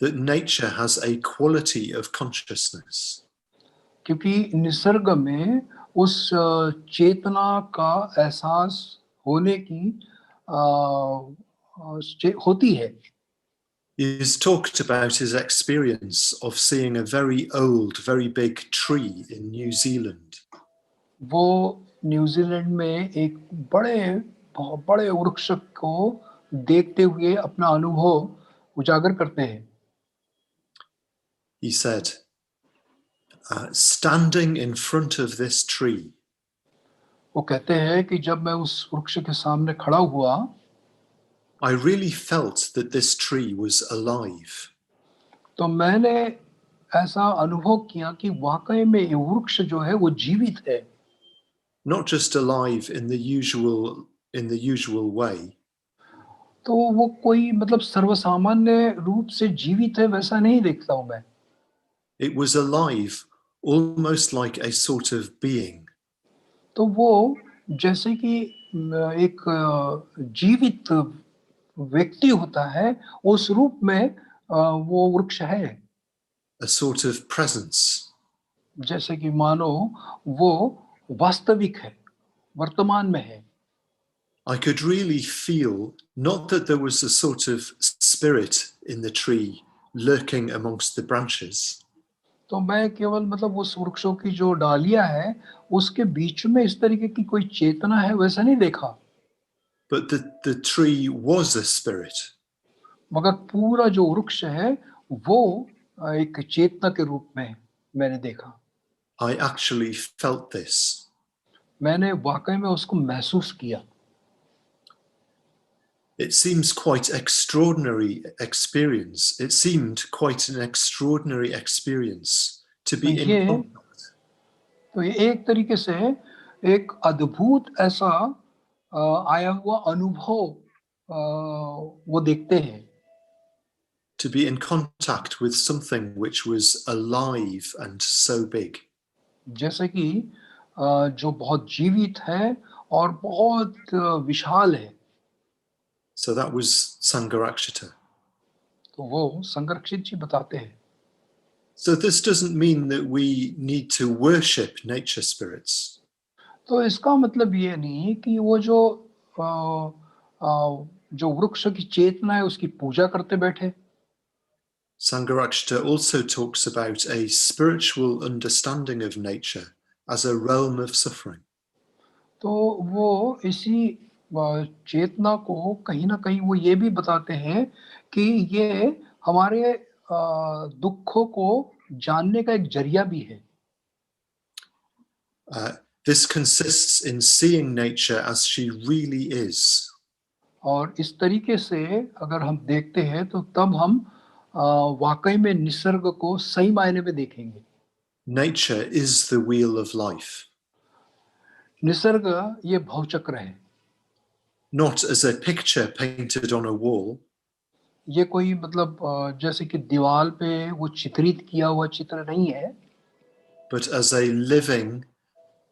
That nature has a quality of consciousness. क्योंकि निसर्ग में उस चेतना का एहसास होने की होती है। He's talked about his experience of seeing a very old, very big tree in New Zealand. वो न्यूजीलैंड में एक बहुत बड़े वृक्ष को देखते हुए अपना अनुभव उजागर करते हैं। He said, standing in front of this tree, वो कहते हैं कि जब मैं उस वृक्ष के सामने खड़ा हुआ, I really felt that this tree was alive. तो मैंने ऐसा अनुभव किया कि वाकई में ये वृक्ष जो है वो जीवित है, not just alive in the usual way, तो वो कोई मतलब सर्वसामान्य रूप से जीवित है वैसा नहीं देखता हूं मैं। it was alive almost like a sort of being. तो वो जैसे कि एक जीवित व्यक्ति होता है, उस रूप में वो वृक्ष है, A sort of presence. जैसे कि मानो वो वास्तविक है, वर्तमान में है। I could really feel not that there was a sort of spirit in the tree lurking amongst the branches, तो मैं केवल मतलब उस वृक्षों की जो डालियां है उसके बीच में इस तरीके की कोई चेतना है वैसा नहीं देखा, but that the tree was a spirit. मगर पूरा जो वृक्ष है वो एक चेतना के रूप में मैंने देखा। I actually felt this. मैंने वाकई में उसको महसूस किया। It seems quite extraordinary experience. It seemed quite an extraordinary experience to तो be in ये contact. तो ये एक तरीके से एक अद्भुत ऐसा आया हुआ अनुभव वो देखते हैं, To be in contact with something which was alive and so big. जैसे कि जो बहुत जीवित है और बहुत विशाल है। So that was Sangharakshita. तो वो संरक्षित जी बताते हैं। So this doesn't mean that we need to worship nature spirits. तो इसका मतलब ये नहीं है कि वो जो जो वृक्ष की चेतना है उसकी पूजा करते बैठे। Sangharakshita also talks about a spiritual understanding of nature as a realm of suffering. तो वो इसी चेतना को कहीं ना कहीं वो ये भी बताते हैं कि ये हमारे दुखों को जानने का एक जरिया भी है। This consists in seeing nature as she really is. और इस तरीके से अगर हम देखते हैं तो तब हम वाकई में निसर्ग को सही मायने में देखेंगे। Nature is the wheel of life, Nisarga ये भवचक्र है, not as a picture painted on a wall, ये कोई मतलब जैसे कि दीवार पे वो चित्रित किया हुआ चित्र नहीं है, but as a living,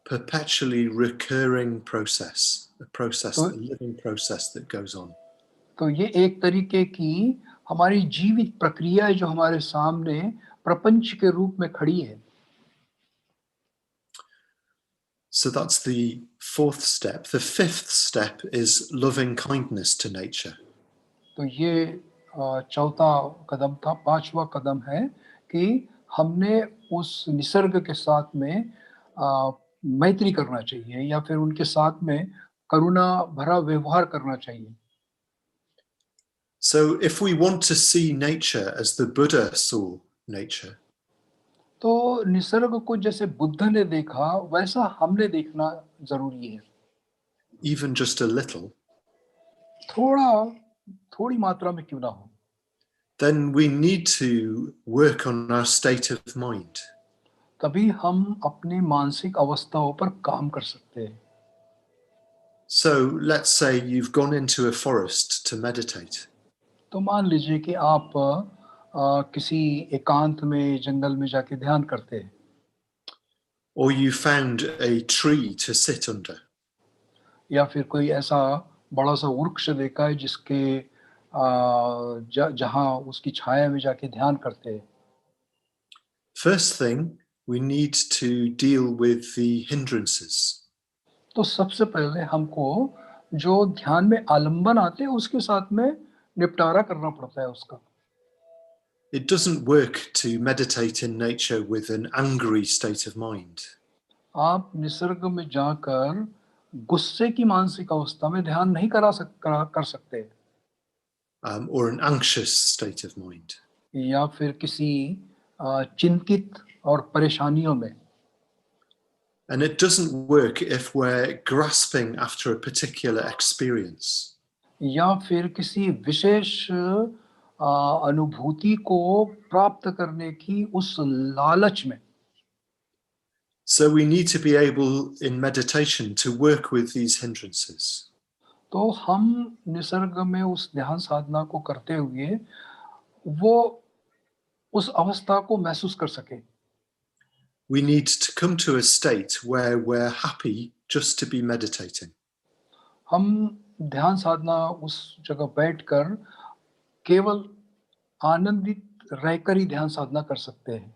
perpetually recurring process, तो a living process that goes on. तो ये एक तरीके की हमारी जीवित प्रक्रिया है जो हमारे सामने प्रपंच के रूप में खड़ी है। So that's the fourth step. The fifth step is loving kindness to nature. तो ये चौथा कदम था। पांचवा कदम है कि हमने उस निसर्ग के साथ में मैत्री करना चाहिए या फिर उनके साथ में करुणा भरा व्यवहार करना चाहिए। So if we want to see nature as the Buddha saw nature, तो निसर्ग को जैसे बुद्ध ने देखा वैसा हमने देखना जरूरी है। even just a little, थोड़ी मात्रा में क्यों ना हो, then we need to work on our state of mind. तभी हम अपनी मानसिक अवस्थाओं पर काम कर सकते हैं। So let's say you've gone into a forest to meditate. तो मान लीजिए कि आप किसी एकांत में जंगल में जाके ध्यान करते हैं, Or you found a tree to sit under. या फिर कोई ऐसा बड़ा सा वृक्ष देखा है जिसके जहाँ उसकी छाया में जाके ध्यान करते हैं। First thing, we need to deal with the hindrances. तो सबसे पहले हमको जो ध्यान में आलंबन आते हैं उसके साथ में निपटारा करना पड़ता है उसका। It doesn't work to meditate in nature with an angry state of mind. आप निसर्ग में जाकर गुस्से की मानसिक अवस्था में ध्यान नहीं कर सकते, Or an anxious state of mind. या फिर किसी चिंतित और परेशानियों में। And it doesn't work if we're grasping after a particular experience. या फिर किसी विशेष अनुभूति को प्राप्त करने की उस लालच में। So we need to be able in meditation to work with these hindrances. तो हम निसर्ग में उस ध्यान साधना को करते हुए वो उस अवस्था को महसूस कर सके। We need to come to a state where we're happy just to be meditating. हम ध्यान साधना उस जगह बैठकर केवल आनंदित रहकर ही ध्यान साधना कर सकते हैं।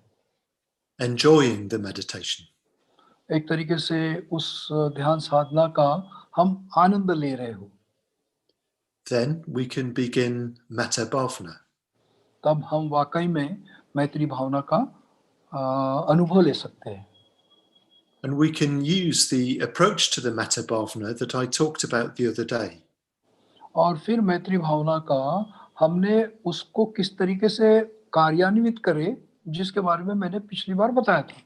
Enjoying the meditation. एक तरीके से उस ध्यान साधना का हम आनंद ले रहे हो। Then we can begin metta bhavana. तब हम वाकई में मैत्री भावना का अनुभव ले सकते हैं। And we can use the approach to the metta bhavana that I talked about the other day. और फिर मैत्री भावना का हमने उसको किस तरीके से कार्यान्वित करे जिसके बारे में मैंने पिछली बार बताया था।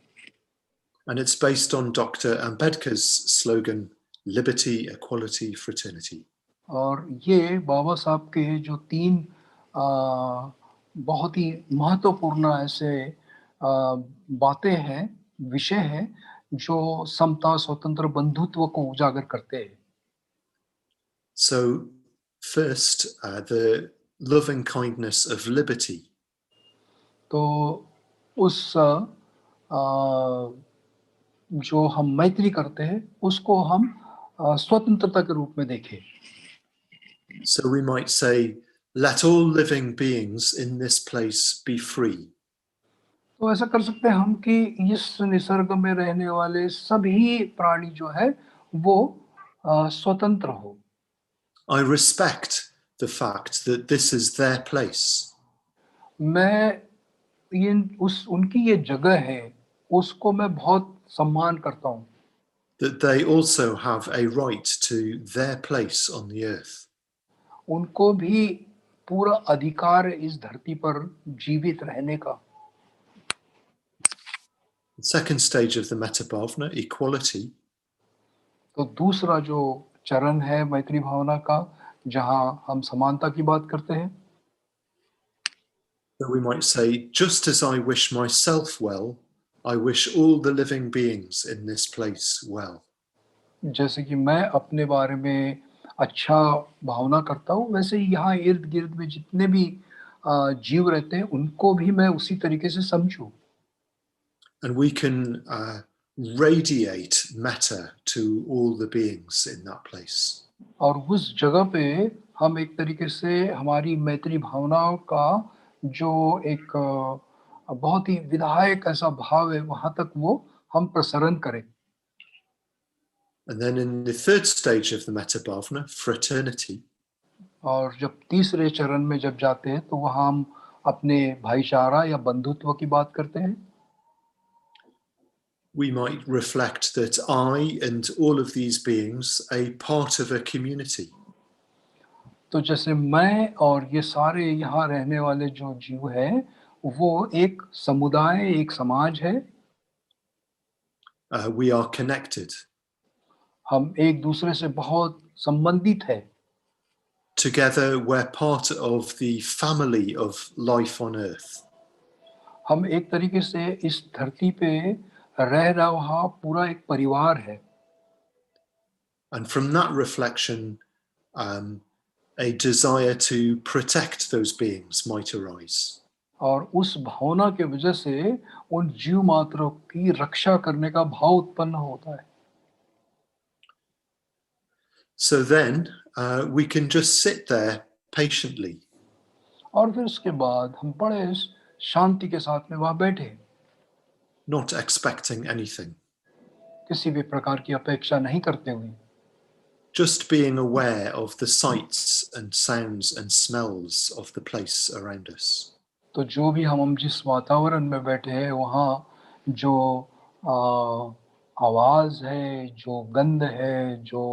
And it's based on Dr. Ambedkar's slogan, liberty, equality, fraternity. और ये बाबा साहब के जो 3 बहुत ही महत्वपूर्ण ऐसे बातें हैं, विषय हैं जो समता, स्वतंत्र, बंधुत्व को उजागर करते हैं। So first, the loving kindness of liberty. तो उस जो हम मैत्री करते हैं उसको हम स्वतंत्रता के रूप में देखें। So we might say, let all living beings in this place be free. तो ऐसा कर सकते हैं हम कि इस निसर्ग में रहने वाले सभी प्राणी जो है वो स्वतंत्र हो। I respect the fact that this is their place. मैं उनकी ये जगह है उसको मैं बहुत सम्मान करता हूँ। That they also have a right to their place on the earth. उनको भी पूरा अधिकार है इस धरती पर जीवित रहने का। The second stage of the metta bhavana, equality. तो दूसरा जो चरण है मैत्री भावना का जहाँ हम समानता की बात करते हैं। So we might say, just as I wish myself well, I wish all the living beings in this place well. जैसे कि मैं अपने बारे में अच्छा भावना करता हूँ वैसे ही यहाँ इर्द गिर्द में जितने भी जीव रहते हैं उनको भी मैं उसी तरीके से समझूं। And we can radiate metta to all the beings in that place. और उस जगह पे हम एक तरीके से हमारी मैत्री भावनाओं का जो एक बहुत ही विधायक ऐसा भाव है वहाँ तक वो हम प्रसरण करें। And then in the third stage of the metta bhavana, fraternity. और जब तीसरे चरण में जब जाते हैं तो वहाँ हम अपने भाईचारा या बंधुत्व की बात करते हैं। We might reflect that I and all of these beings are part of a community. तो जैसे मैं और ये सारे यहाँ रहने वाले जो जीव हैं वो एक समुदाय, एक समाज है। We are connected. हम एक दूसरे से बहुत संबंधित है। Together we're part of the family of life on earth. हम एक तरीके से इस धरती पे रह रहा पूरा एक परिवार है। And from that reflection, a desire to protect those beings might arise. और उस भावना के वजह से उन जीव मात्रों की रक्षा करने का भाव उत्पन्न होता है। So then we can just sit there patiently. और फिर उसके बाद हम बड़े शांति के साथ में वहाँ बैठे, not expecting anything. किसी भी प्रकार की अपेक्षा नहीं करते हुए, Just being aware of the sights and sounds and smells of the place around us. तो जो भी हम जिस वातावरण में बैठे हैं वहाँ जो आवाज है, जो गंध है, जो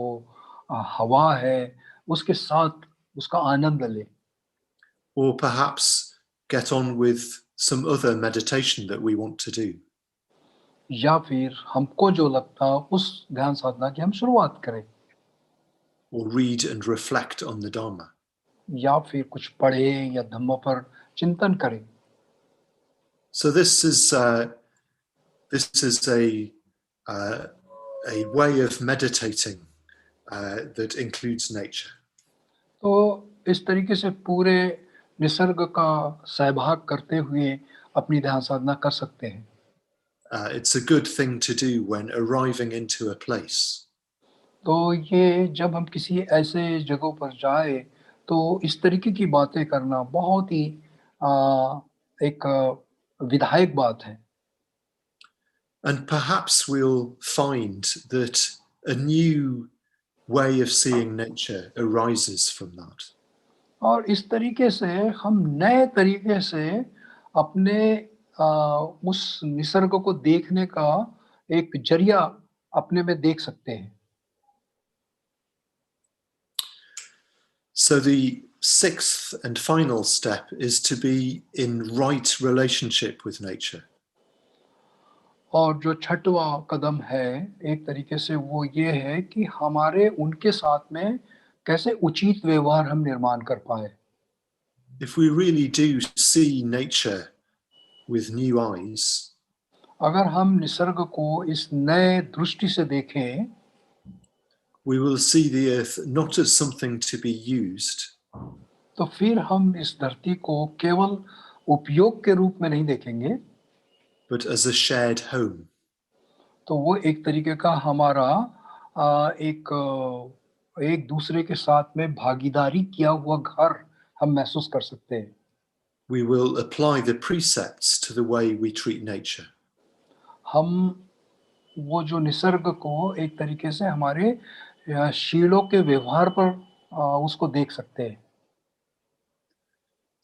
हवा है, उसके साथ उसका आनंद ले। Or perhaps get on with some other meditation that we want to do. या फिर हमको जो लगता उस ध्यान साधना की हम शुरुआत करें। Or read and reflect on the Dharma. या फिर कुछ पढ़े या धम्म पर चिंतन करें। So this is uh, a way of meditating that includes nature. तो इस तरीके से पूरे निसर्ग का सहभाग करते हुए अपनी ध्यान साधना कर सकते हैं। It's a good thing to do when arriving into a place. तो ये जब हम किसी ऐसे जगहों पर जाए तो इस तरीके की बातें करना बहुत ही एक विधायक बात है। And perhaps we'll find that a new way of seeing nature arises from that. और इस तरीके से हम नए तरीके से अपने उस निसर्ग को देखने का एक जरिया अपने में देख सकते हैं। So the sixth and final step is to be in right relationship with nature. और जो छठवां कदम है एक तरीके से वो ये है कि हमारे उनके साथ में कैसे उचित व्यवहार हम निर्माण कर पाए। If we really do see nature with new eyes, अगर हम निसर्ग को इस नए दृष्टि से देखें we will see the earth not as something to be used, तो फिर हम इस धरती को केवल उपयोग के रूप में नहीं देखेंगे, but as a shared home. तो वो एक तरीके का हमारा एक दूसरे के साथ में भागीदारी किया हुआ घर हम महसूस कर सकते हैं। We will apply the precepts to the way we treat nature. हम वो जो निसर्ग को एक तरीके से हमारे शीलों के व्यवहार पर उसको देख सकते हैं।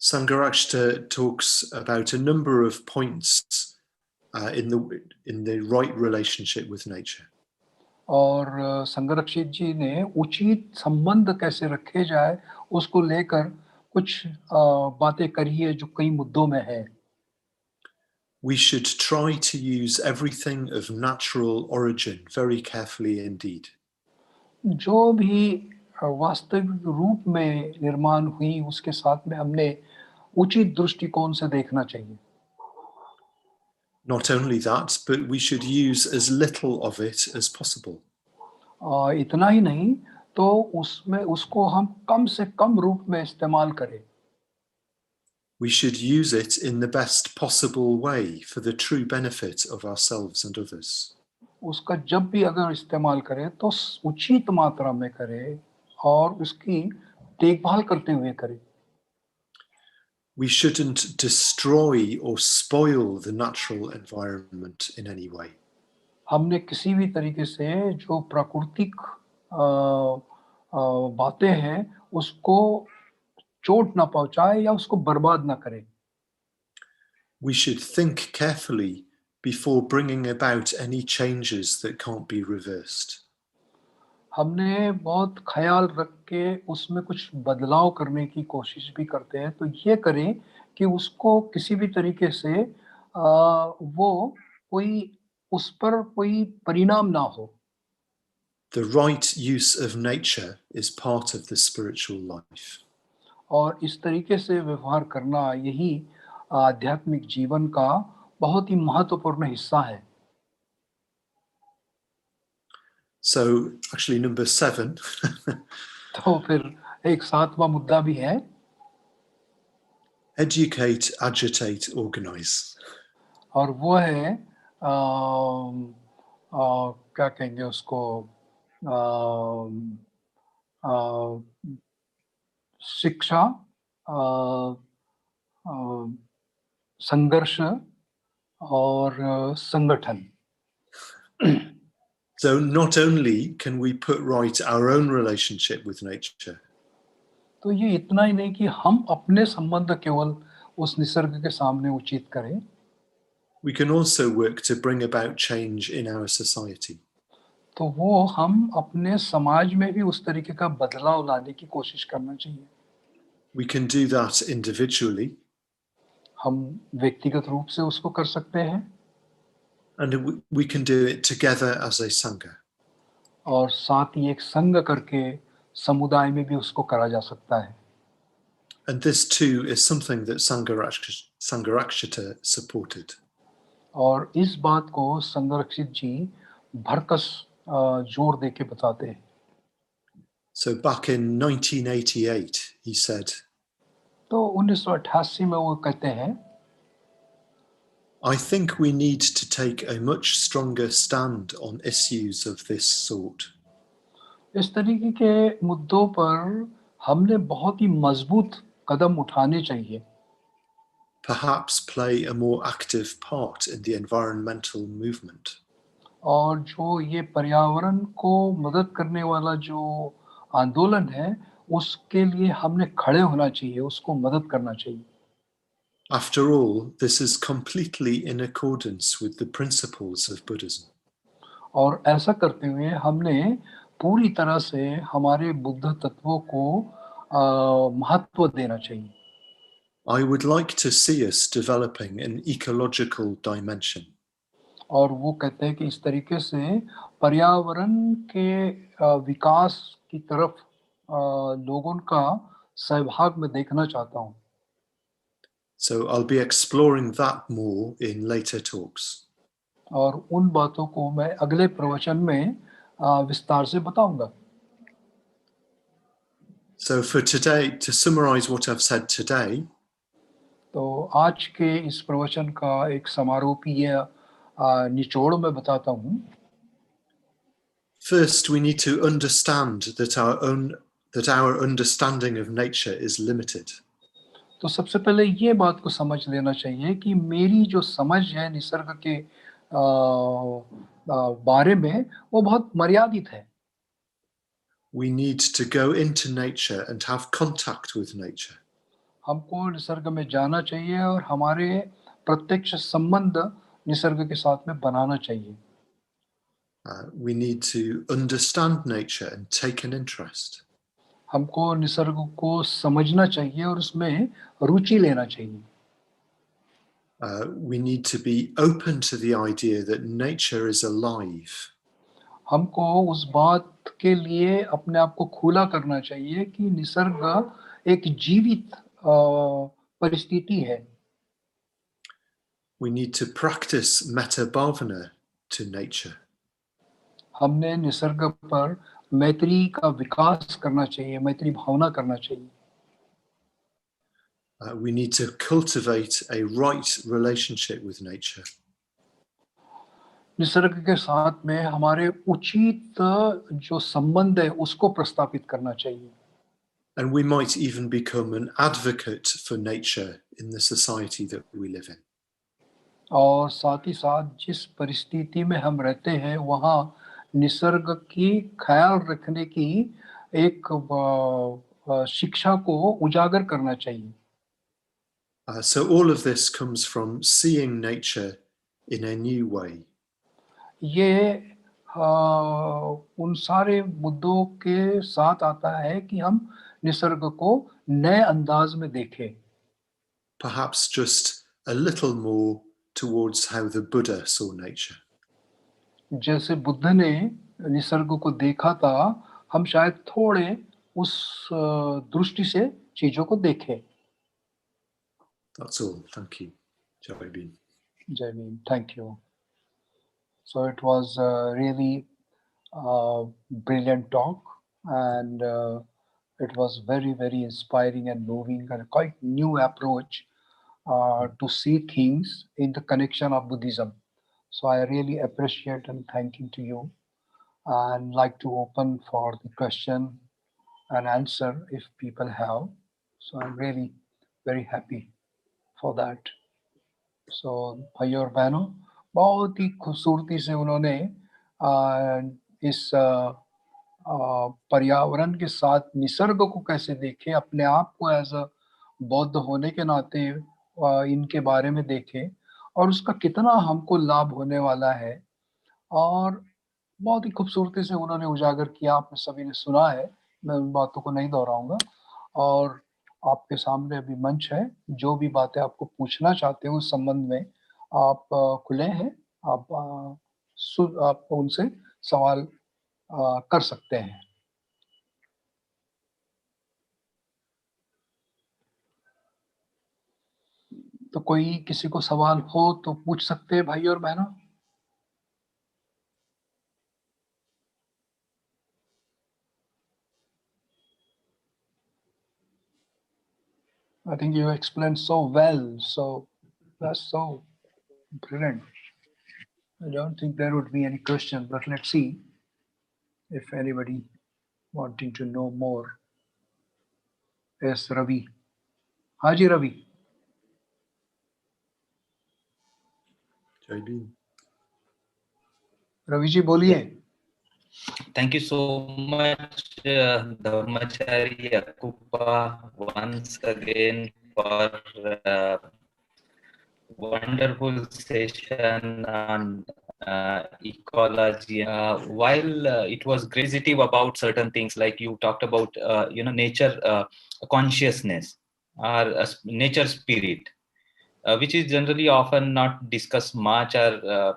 Sangharakshita talks about a number of points in the right relationship with nature. और संगरक्षित जी ने उचित संबंध कैसे रखे जाए उसको लेकर कुछ बातें करी है जो कई मुद्दों में है। We should try to use everything of natural origin very carefully indeed. जो भी वास्तविक रूप में निर्माण हुई उसके साथ में हमने उचित दृष्टिकोण से देखना चाहिए। Not only that, but we should use as little of it as possible. इतना ही नहीं तो उसमें उसको हम कम से कम रूप में इस्तेमाल करें। We should use it in the best possible way for the true benefit of ourselves and others. उसका जब भी अगर इस्तेमाल करें तो उचित मात्रा में करें और उसकी देखभाल करते हुए करें। We shouldn't destroy or spoil the natural environment in any way. हमने किसी भी तरीके से जो प्राकृतिक बातें हैं उसको चोट ना पहुंचाए या उसको बर्बाद ना करें। We should think carefully before bringing about any changes that can't be reversed. हमने बहुत ख्याल रख के उसमें कुछ बदलाव करने की कोशिश भी करते हैं, तो ये करें कि उसको किसी भी तरीके से वो कोई उस पर कोई परिणाम ना हो। The right use of nature is part of the spiritual life. और इस तरीके से व्यवहार करना यही आध्यात्मिक जीवन का बहुत ही महत्वपूर्ण हिस्सा है। So actually number 7 तो फिर एक सातवां मुद्दा भी है, educate, agitate, organize. और वो है क्या कहेंगे उसको, शिक्षा, संघर्ष और संगठन। So not only can we put right our own relationship with nature, तो ये इतना ही नहीं कि हम अपने संबंध केवल उस निसर्ग के सामने उचित करें, we can also work to bring about change in our society. तो वो हम अपने समाज में भी उस तरीके का बदलाव लाने की कोशिश करना चाहिए। We can do that individually, हम व्यक्तिगत रूप से उसको कर सकते हैं, and we can do it together as a sangha. और साथ ही एक संघ करके समुदाय में भी उसको करा जा सकता है। And this too is something that Sangharakshita supported. और इस बात को संरक्षित जी भरकस जोर दे के बताते हैं. So back in 1988, he said, तो 1988 में वो कहते हैं, I think we need to take a much stronger stand on issues of this sort. इस तरीके के मुद्दों पर हमने बहुत ही मजबूत कदम उठाने चाहिए. Perhaps play a more active part in the environmental movement. और जो ये पर्यावरण को मदद करने वाला जो आंदोलन है उसके लिए हमने खड़े होना चाहिए, उसको मदद करना चाहिए. After all, this is completely in accordance with the principles of Buddhism. और ऐसा करते हुए हमने पूरी तरह से हमारे बुद्ध तत्वों को महत्व देना चाहिए. I would like to see us developing an ecological dimension. और वो कहते हैं कि इस तरीके से पर्यावरण के विकास की तरफ लोगों का सहभाग में देखना चाहता हूँ. So I'll be exploring that more in later talks. और उन बातों को मैं अगले प्रवचन में विस्तार से बताऊंगा. So for today, to summarize what I've said today, तो आज के इस प्रवचन का एक समारोपीय निचोड़ में बताता हूँ. first we need to understand that our understanding of nature is limited. तो सबसे पहले ये बात को समझ लेना चाहिए कि मेरी जो समझ है निसर्ग के बारे में वो बहुत मर्यादित है. We need to go into nature and have contact with nature. हमको निसर्ग में जाना चाहिए और हमारे प्रत्यक्ष संबंध निसर्ग के साथ में बनाना चाहिए. We need to understand nature and take an interest. हमको निसर्ग को समझना चाहिए और उसमें रुचि लेना चाहिए. We need to be open to the idea that nature is alive. हमको उस बात के लिए अपने आप को खुला करना चाहिए कि निसर्ग एक जीवित परिस्थिति है. We need to practice metta bhavana to nature. हमने निसर्ग पर मैत्री का विकास करना चाहिए, मैत्री भावना करना चाहिए. We need to cultivate a right relationship with nature. Nisarga के साथ में हमारे उचित जो संबंध है उसको प्रस्तापित करना चाहिए. And we might even become an advocate for nature in the society that we live in. और साथ ही साथ जिस परिस्थिति में हम रहते हैं वहाँ निसर्ग की ख्याल रखने की एक शिक्षा को उजागर करना चाहिए. So all of this comes from seeing nature in a new way. ये उन सारे मुद्दों के साथ आता है कि हम निसर्ग को नए अंदाज में देखें. Perhaps just a little more towards how the Buddha saw nature. जैसे बुद्ध ने निसर्ग को देखा था, हम शायद थोड़े उस दृष्टि से चीजों को देखें. That's all. Thank you. Jai Bhim. Jai Bhim. Thank you. So it was really brilliant talk, and it was very, very inspiring and moving, and quite new approach to see things in the connection of Buddhism. So I really appreciate and thanking to you, and like to open for the question and answer if people have. So I'm really very happy for that. So भाइयों और बहनों, बहुत ही खूबसूरती से उन्होंने इस पर्यावरण के साथ निसर्ग को कैसे देखे, अपने आप को एज अ बौद्ध होने के नाते इनके बारे में देखे और उसका कितना हमको लाभ होने वाला है, और बहुत ही खूबसूरती से उन्होंने उजागर किया. आपने सभी ने सुना है, मैं उन बातों को नहीं दोहराऊंगा. और आपके सामने अभी मंच है, जो भी बातें आपको पूछना चाहते हो उस संबंध में आप खुले हैं, आप उनसे सवाल कर सकते हैं. तो कोई किसी को सवाल हो तो पूछ सकते हैं भाई और बहनों. I think you explained so well, so that's so brilliant. I don't think there would be any question, but let's see if anybody wanting to know more. Yes, Ravi. Haji Ravi. JB. Ravi ji, boliye. Thank you so much, Dhammachari Akuppa, once again for wonderful session on ecology. While it was gracitive about certain things, like you talked about, nature consciousness or nature spirit, which is generally often not discussed much, or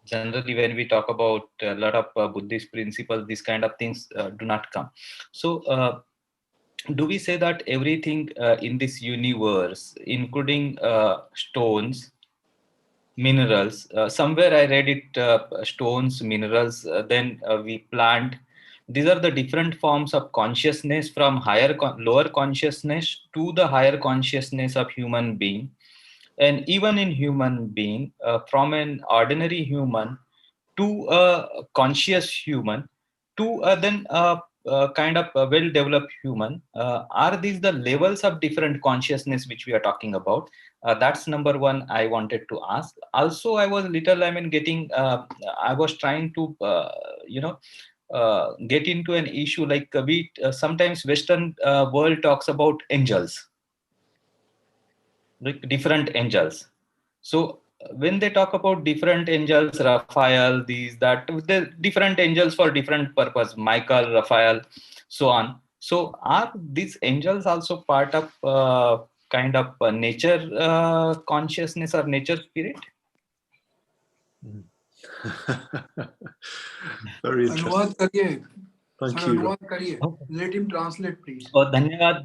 generally when we talk about a lot of Buddhist principles, these kind of things do not come. So do we say that everything in this universe, including stones, minerals, somewhere I read it, stones, minerals, then we plant, these are the different forms of consciousness, from lower consciousness to the higher consciousness of human being. And even in human being, from an ordinary human to a conscious human to then a kind of a well-developed human, are these the levels of different consciousness which we are talking about? That's number one I wanted to ask. Also, I was little, I was trying to get into an issue, like we sometimes Western world talks about angels, like different angels. So when they talk about different angels, Raphael, these, that, the different angels for different purpose, Michael, Raphael, so on. So are these angels also part of kind of nature consciousness or nature spirit? Very interesting. अनुवाद करिए. Thank Sir, you. अनुवाद करिए. Let him translate, please. और धन्यवाद,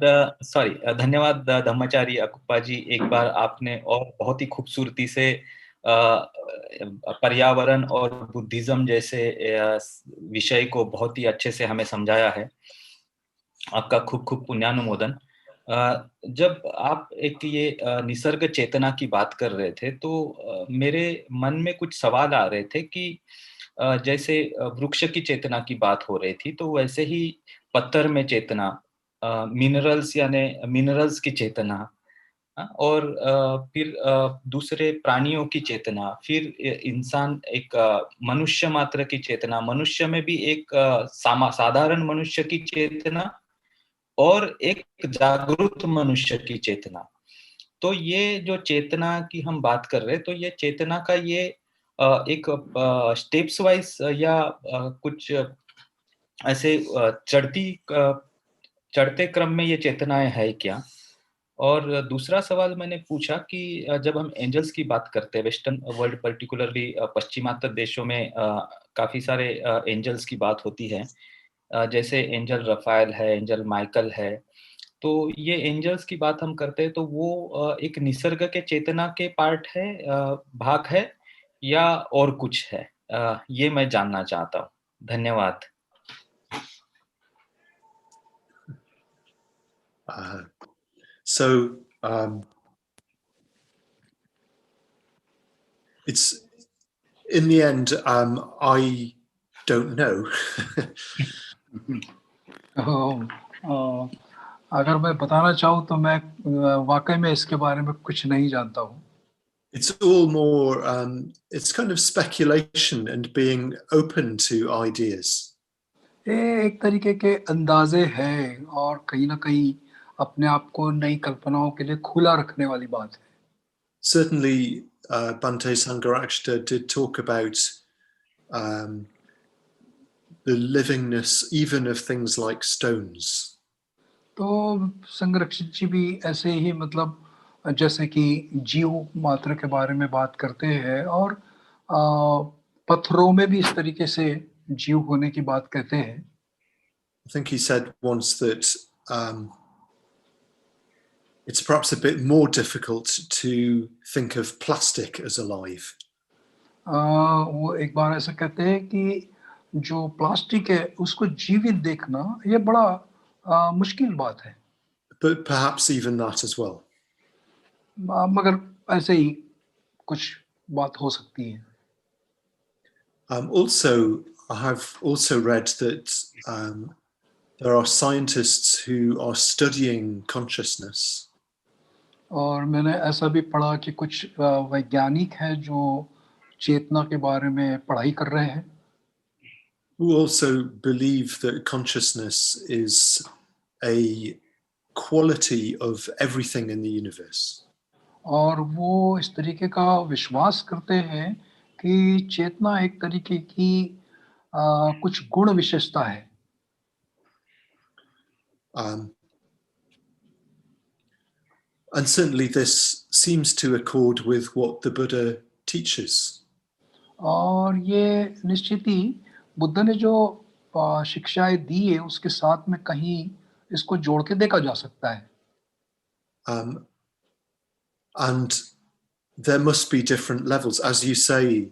धन्यवाद धम्मचारी अकुप्पा जी, एक बार आपने और बहुत ही खूबसूरती से पर्यावरण और बुद्धिज्म जैसे विषय को बहुत ही अच्छे से हमें समझाया है. आपका खूब खूब पुण्यानुमोदन. जब आप एक ये निसर्ग चेतना की बात कर रहे थे, तो मेरे मन में कुछ सवाल आ रहे थे कि जैसे वृक्ष की चेतना की बात हो रही थी, तो वैसे ही पत्थर में चेतना, मिनरल्स यानी मिनरल्स की चेतना, और फिर दूसरे प्राणियों की चेतना, फिर इंसान एक मनुष्य मात्र की चेतना, मनुष्य में भी एक साधारण मनुष्य की चेतना और एक जागरूक मनुष्य की चेतना. तो ये जो चेतना की हम बात कर रहे हैं, तो ये चेतना का ये एक स्टेप्स वाइज या कुछ ऐसे चढ़ते क्रम में ये चेतनाएं है क्या? और दूसरा सवाल मैंने पूछा कि जब हम एंजल्स की बात करते हैं, वेस्टर्न वर्ल्ड पर्टिकुलरली पश्चिमात्य देशों में काफी सारे एंजल्स की बात होती है, जैसे एंजल रफाएल है, एंजल माइकल है. तो ये एंजल्स की बात हम करते हैं, तो वो एक निसर्ग के चेतना के पार्ट है, भाग है, या और कुछ है? ये मैं जानना चाहता हूँ. धन्यवाद. So it's in the end, I don't know. अगर मैं बताना चाहूँ तो मैं वाकई में इसके बारे में कुछ नहीं जानता हूँ. It's all more, it's kind of speculation and being open to ideas. ये एक तरीके के अंदाजे हैं और कहीं ना कहीं अपने आप को नई कल्पनाओं के लिए खुला रखने वाली बात है. Certainly, Bhante Sangharakshita did talk about the livingness even of things like stones. तो संरक्षित जी भी ऐसे ही, मतलब जैसे कि जीव मात्र के बारे में बात करते हैं, और पत्थरों में भी इस तरीके से जीव होने की बात कहते हैं. I think he said once that It's perhaps a bit more difficult to think of plastic as alive. वो एक बार ऐसा कहते हैं कि जो प्लास्टिक है उसको जीवित देखना ये बड़ा मुश्किल बात है। But perhaps even that as well. मगर ऐसे ही कुछ बात हो सकती है। Also, I have also read that there are scientists who are studying consciousness. और मैंने ऐसा भी पढ़ा कि कुछ वैज्ञानिक हैं जो चेतना के बारे में पढ़ाई कर रहे हैं, Who also believe that consciousness is a quality of everything in the universe. और वो इस तरीके का विश्वास करते हैं कि चेतना एक तरीके की कुछ गुण विशेषता है। And certainly this seems to accord with what the Buddha teaches. और ये निश्चित ही बुद्ध ने जो शिक्षाएं दी है उसके साथ में कहीं इसको जोड़ के देखा जा सकता है। And there must be different levels, as you say,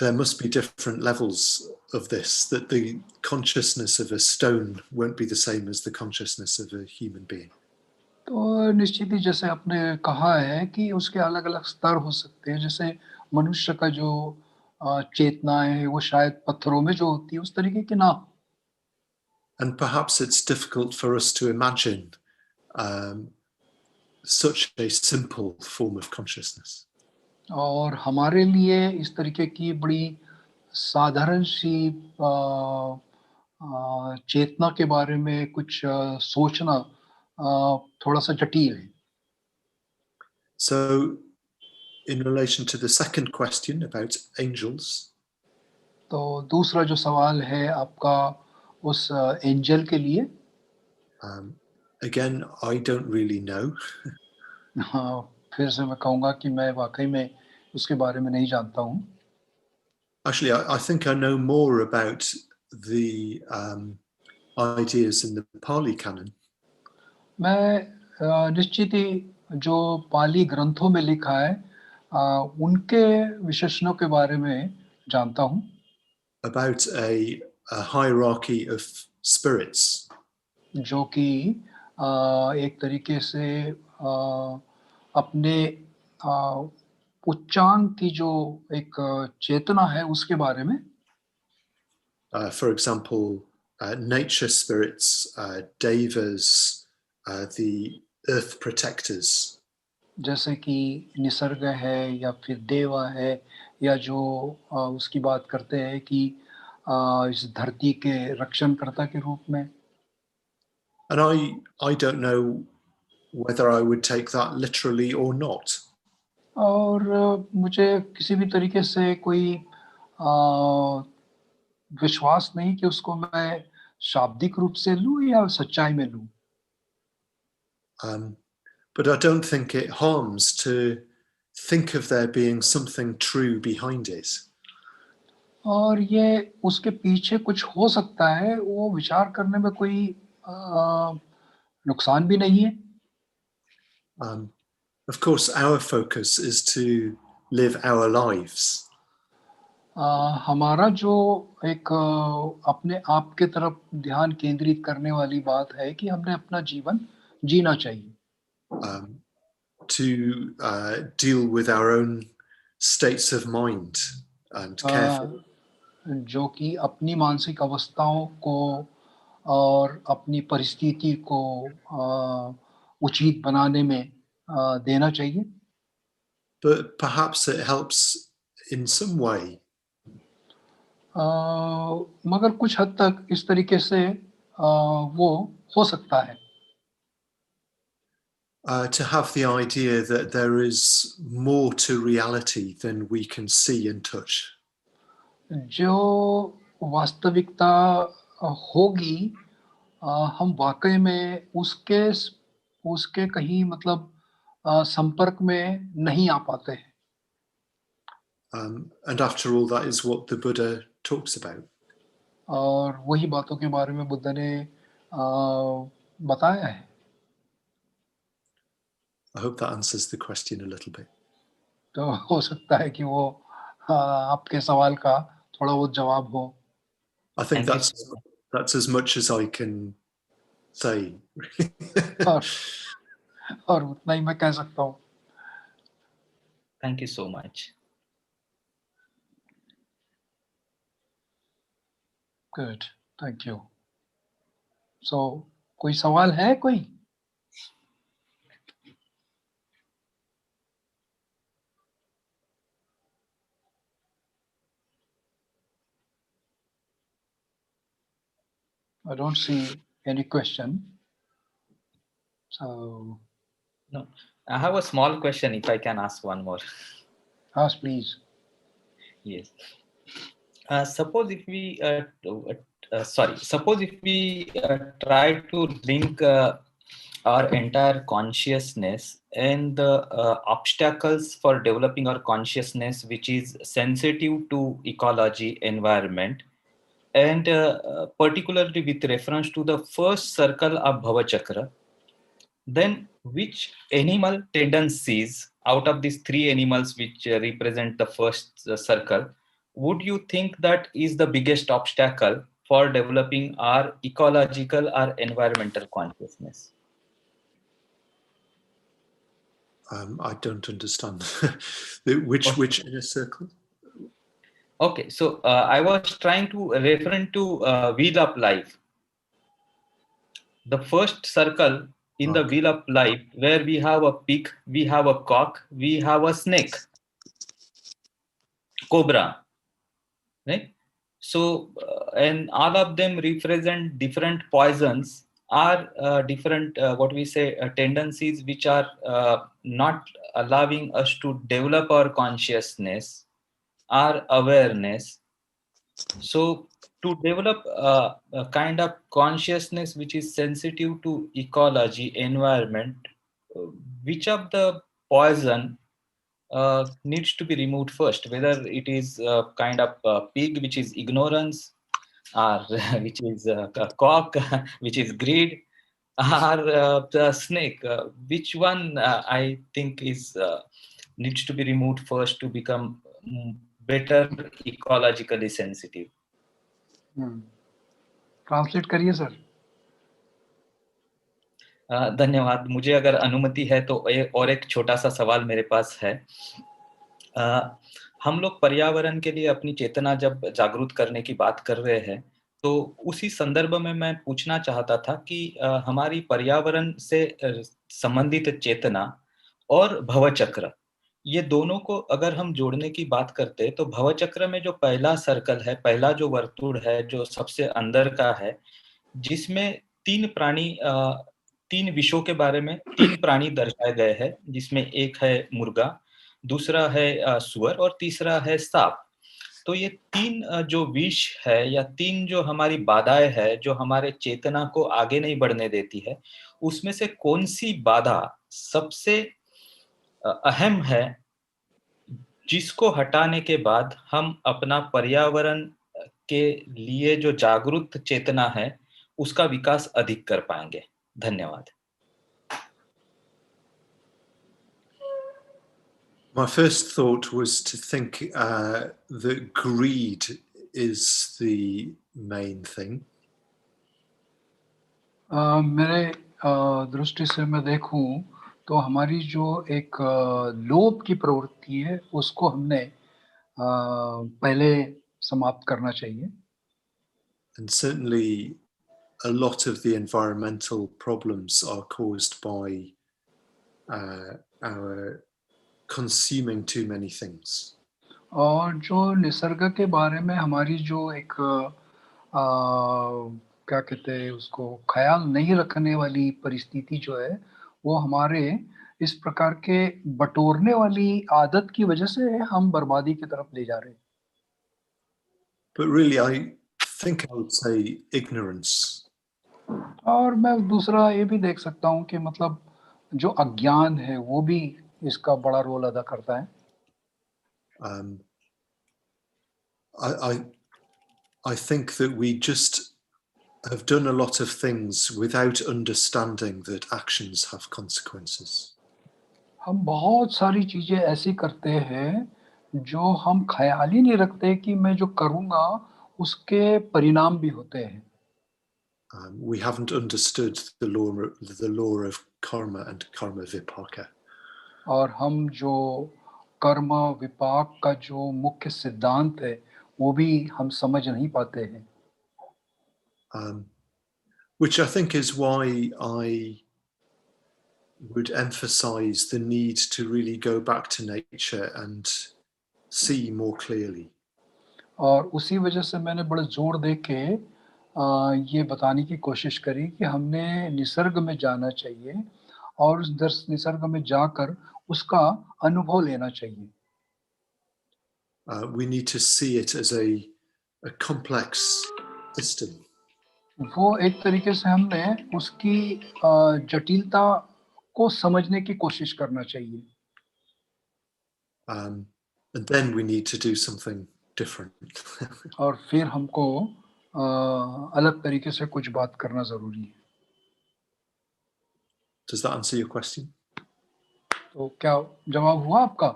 there must be different levels of this, that the consciousness of a stone won't be the same as the consciousness of a human being. तो निश्चित ही जैसे आपने कहा है कि उसके अलग अलग स्तर हो सकते हैं, जैसे मनुष्य का जो चेतना है वो शायद पत्थरों में जो होती है उस तरीके की ना हो। And perhaps it's difficult for us to imagine such a simple form of consciousness. और हमारे लिए इस तरीके की बड़ी साधारण सी चेतना के बारे में कुछ सोचना थोड़ा सा जटिल है। So, in relation to the second question about angels, तो दूसरा जो सवाल है आपका उस एंजल के लिए, again, I don't really know. हाँ, फिर से मैं कहूँगा कि मैं वाकई में उसके बारे में नहीं जानता हूँ। Actually, I think I know more about the ideas in the Pali canon. मैं निश्चित ही जो पाली ग्रंथों में लिखा है उनके विशेषणों के बारे में जानता हूँ। About a hierarchy of spirits. जो कि एक तरीके से अपने उच्चांग की जो एक चेतना है उसके बारे में। For example, nature spirits, devas, the earth protectors. जैसे कि निसर्ग है या फिर देवा है या जो उसकी बात करते हैं कि इस धरती के रक्षणकर्ता के रूप में। And I don't know whether I would take that literally or not. और मुझे किसी भी तरीके से कोई विश्वास नहीं कि उसको मैं शाब्दिक रूप से लूँ या सच्चाई में लूँ। But I don't think it harms to think of there being something true behind it. और ये उसके पीछे कुछ हो सकता है, वो विचार करने में कोई नुकसान भी नहीं है। Of course, our focus is to live our lives. हमारा जो एक अपने आप के तरफ ध्यान केंद्रित करने वाली बात है कि हमने अपना जीवन जीना चाहिए। To deal with our own states of mind and care for them. जो कि अपनी मानसिक अवस्थाओं को और अपनी परिस्थिति को उचित बनाने में देना चाहिए। But perhaps it helps in some way. मगर कुछ हद तक इस तरीके से वो हो सकता है। To have the idea that there is more to reality than we can see and touch. जो वास्तविकता होगी हम वाकई में उसके कहीं मतलब संपर्क में नहीं आ पाते हैं। And after all, that is what the Buddha talks about. और वही बातों के बारे में बुद्ध ने बताया है। I hope that answers the question a little bit. तो हो सकता है कि वो आपके सवाल का थोड़ा बहुत जवाब हो. I think Thank you so much. that's as much as I can say. और उतना ही मैं कह सकता हूँ. Thank you so much. Good, thank you. So कोई सवाल है कोई? I don't see any question. So No, I have a small question. If I can ask one more. ask please. Yes. Suppose if we try to link our entire consciousness and the obstacles for developing our consciousness, which is sensitive to ecology, environment, and particularly with reference to the first circle of Bhava Chakra, then which animal tendencies out of these three animals which represent the first circle would you think that is the biggest obstacle for developing our ecological or environmental consciousness? I don't understand. Which inner circle? Okay, so I was trying to refer to wheel of life. The first circle in the wheel of life, where we have a pig, we have a cock, we have a snake, cobra, right? So, and all of them represent different poisons or different, what we say, tendencies which are not allowing us to develop our consciousness, our awareness. So, to develop a kind of consciousness which is sensitive to ecology, environment, uh, which of the poison needs to be removed first, whether it is kind of pig, which is ignorance, or which is a cock, which is greed, or the snake. Which one I think is needs to be removed first to become better ecologically sensitive? Translate करिए sir. धन्यवाद. मुझे अगर अनुमति है तो और एक छोटा सा सवाल मेरे पास है. हम लोग पर्यावरण के लिए अपनी चेतना जब जागरूक करने की बात कर रहे हैं, तो उसी संदर्भ में मैं पूछना चाहता था कि हमारी पर्यावरण से संबंधित चेतना और भवचक्र, ये दोनों को अगर हम जोड़ने की बात करते हैं, तो भवचक्र में जो पहला सर्कल है, पहला जो वर्तुल है, जो सबसे अंदर का है, जिसमें तीन विषयों के बारे में 3 प्राणी दर्शाए गए हैं, जिसमें एक है मुर्गा, दूसरा है सूअर और तीसरा है सांप. तो ये 3 जो विष है या 3 जो हमारी बाधाएं है, जो हमारे चेतना को आगे नहीं बढ़ने देती है, उसमें से कौन सी बाधा सबसे अहम है, जिसको हटाने के बाद हम अपना पर्यावरण के लिए जो जागरूक चेतना है, उसका विकास अधिक कर पाएंगे? धन्यवाद. My first thought was to think that greed is the main thing. मेरे दृष्टि से मैं देखूं तो हमारी जो एक लोभ की प्रवृत्ति है, उसको हमने पहले समाप्त करना चाहिए. And certainly a lot of the environmental problems are caused by our consuming too many things. और जो निसर्ग के बारे में हमारी जो एक क्या कहते हैं उसको, ख्याल नहीं रखने वाली परिस्थिति जो है, वो हमारे इस प्रकार के बटोरने वाली आदत की वजह से हम बर्बादी की तरफ ले जा रहे हैं. But really, I think I would say ignorance. और मैं दूसरा ये भी देख सकता हूँ कि मतलब जो अज्ञान है, वो भी इसका बड़ा रोल अदा करता है. I think that we just have done a lot of things without understanding that actions have consequences. हम बहुत सारी चीजें ऐसी करते हैं जो हम ख्याल ही नहीं रखते कि मैं जो करूँगा उसके परिणाम भी होते हैं। We haven't understood the law of karma and karma vipaka. और हम जो कर्म विपाक का जो मुख्य सिद्धांत है वो भी हम समझ नहीं पाते हैं। Which I think is why I would emphasize the need to really go back to nature and see more clearly. और उसी वजह से मैंने बड़े जोर दे के ये बताने की कोशिश करी कि हमने निसर्ग में जाना चाहिए और उस दर्श निसर्ग में जाकर उसका अनुभव लेना चाहिए। We need to see it as a complex system. वो एक तरीके से हमने उसकी जटिलता को समझने की कोशिश करना चाहिए। And then we need to do something different. और फिर हमको अलग तरीके से कुछ बात करना ज़रूरी है। Does that answer your question? तो क्या जवाब हुआ आपका?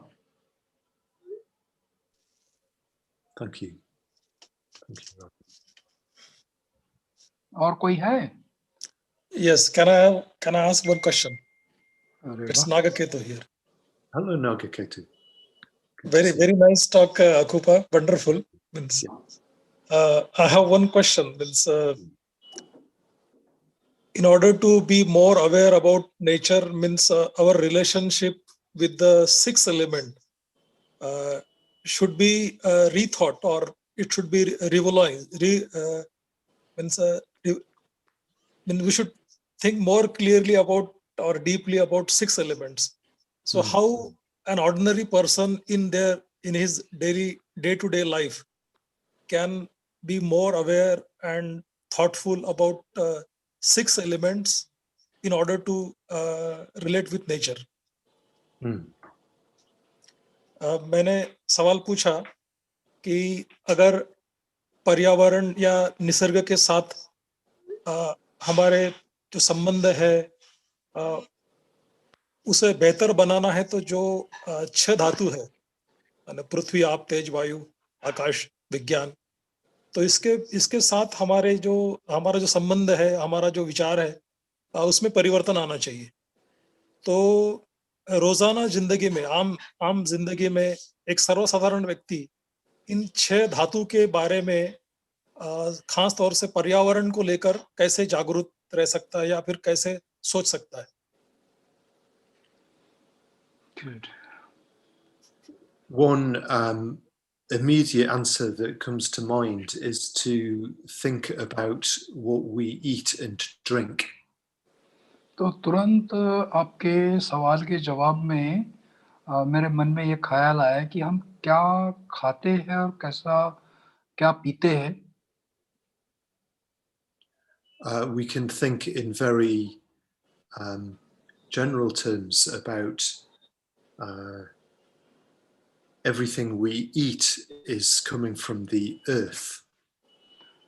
Thank you. Thank you. और कोई है? Yes, can I ask one question? अरे It's वाह, Nagaketu here. Hello, Nagaketu. Good to Very see very nice talk, Akupa. Wonderful. Means, you. I have one question. Means, in order to be more aware about nature, means our relationship with the sixth element should be rethought, or it should be revolutionized. Means we should think more clearly about or deeply about six elements. So how an ordinary person in his day-to-day life can be more aware and thoughtful about six elements in order to relate with nature. मैंने सवाल पूछा कि अगर पर्यावरण या निसर्ग के साथ हमारे जो संबंध है उसे बेहतर बनाना है तो जो 6 धातु है, पृथ्वी, आप, तेज, वायु, आकाश, विज्ञान, तो इसके साथ हमारा जो संबंध है, हमारा जो विचार है, उसमें परिवर्तन आना चाहिए। तो रोजाना जिंदगी में, आम जिंदगी में एक सर्वसाधारण व्यक्ति इन 6 धातु के बारे में खास तौर से पर्यावरण को लेकर कैसे जागरूक रह सकता है या फिर कैसे सोच सकता है? Good. One immediate answer that comes to mind is to think about what we eat and drink. तो तुरंत आपके सवाल के जवाब में मेरे मन में ये ख्याल आया कि हम क्या खाते हैं और क्या पीते हैं। We can think in very general terms about everything we eat is coming from the earth.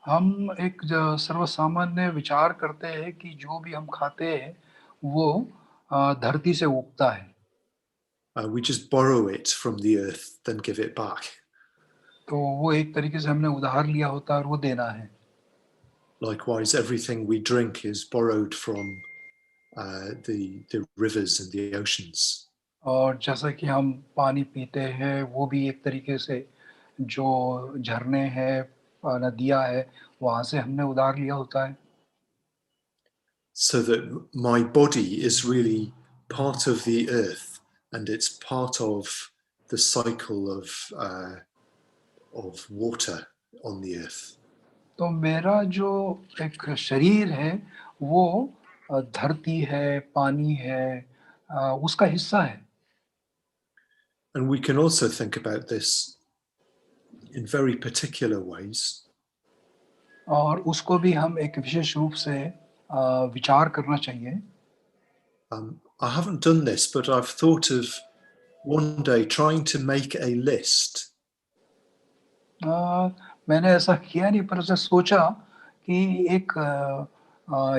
हम एक सर्वसामान्य विचार करते हैं कि जो भी हम खाते हैं वो धरती से उगता है। We just borrow it from the earth, then give it back. तो वो एक तरीके से हमने उधार लिया होता है और वो देना है। Likewise, everything we drink is borrowed from the rivers and the oceans. और जैसा कि हम पानी पीते हैं वो भी एक तरीके से जो झरने हैं, नदियाँ है, वहाँ से हमने उधार लिया होता है। So that my body is really part of the earth, and it's part of the cycle of water on the earth. तो मेरा जो एक शरीर है वो धरती है, पानी है, उसका हिस्सा है। And we can also think about this in very particular ways. और उसको भी हम एक विशेष रूप से विचार करना चाहिए। I haven't done this, but I've thought of one day trying to make a list. मैंने ऐसा किया नहीं, पर ऐसा सोचा कि एक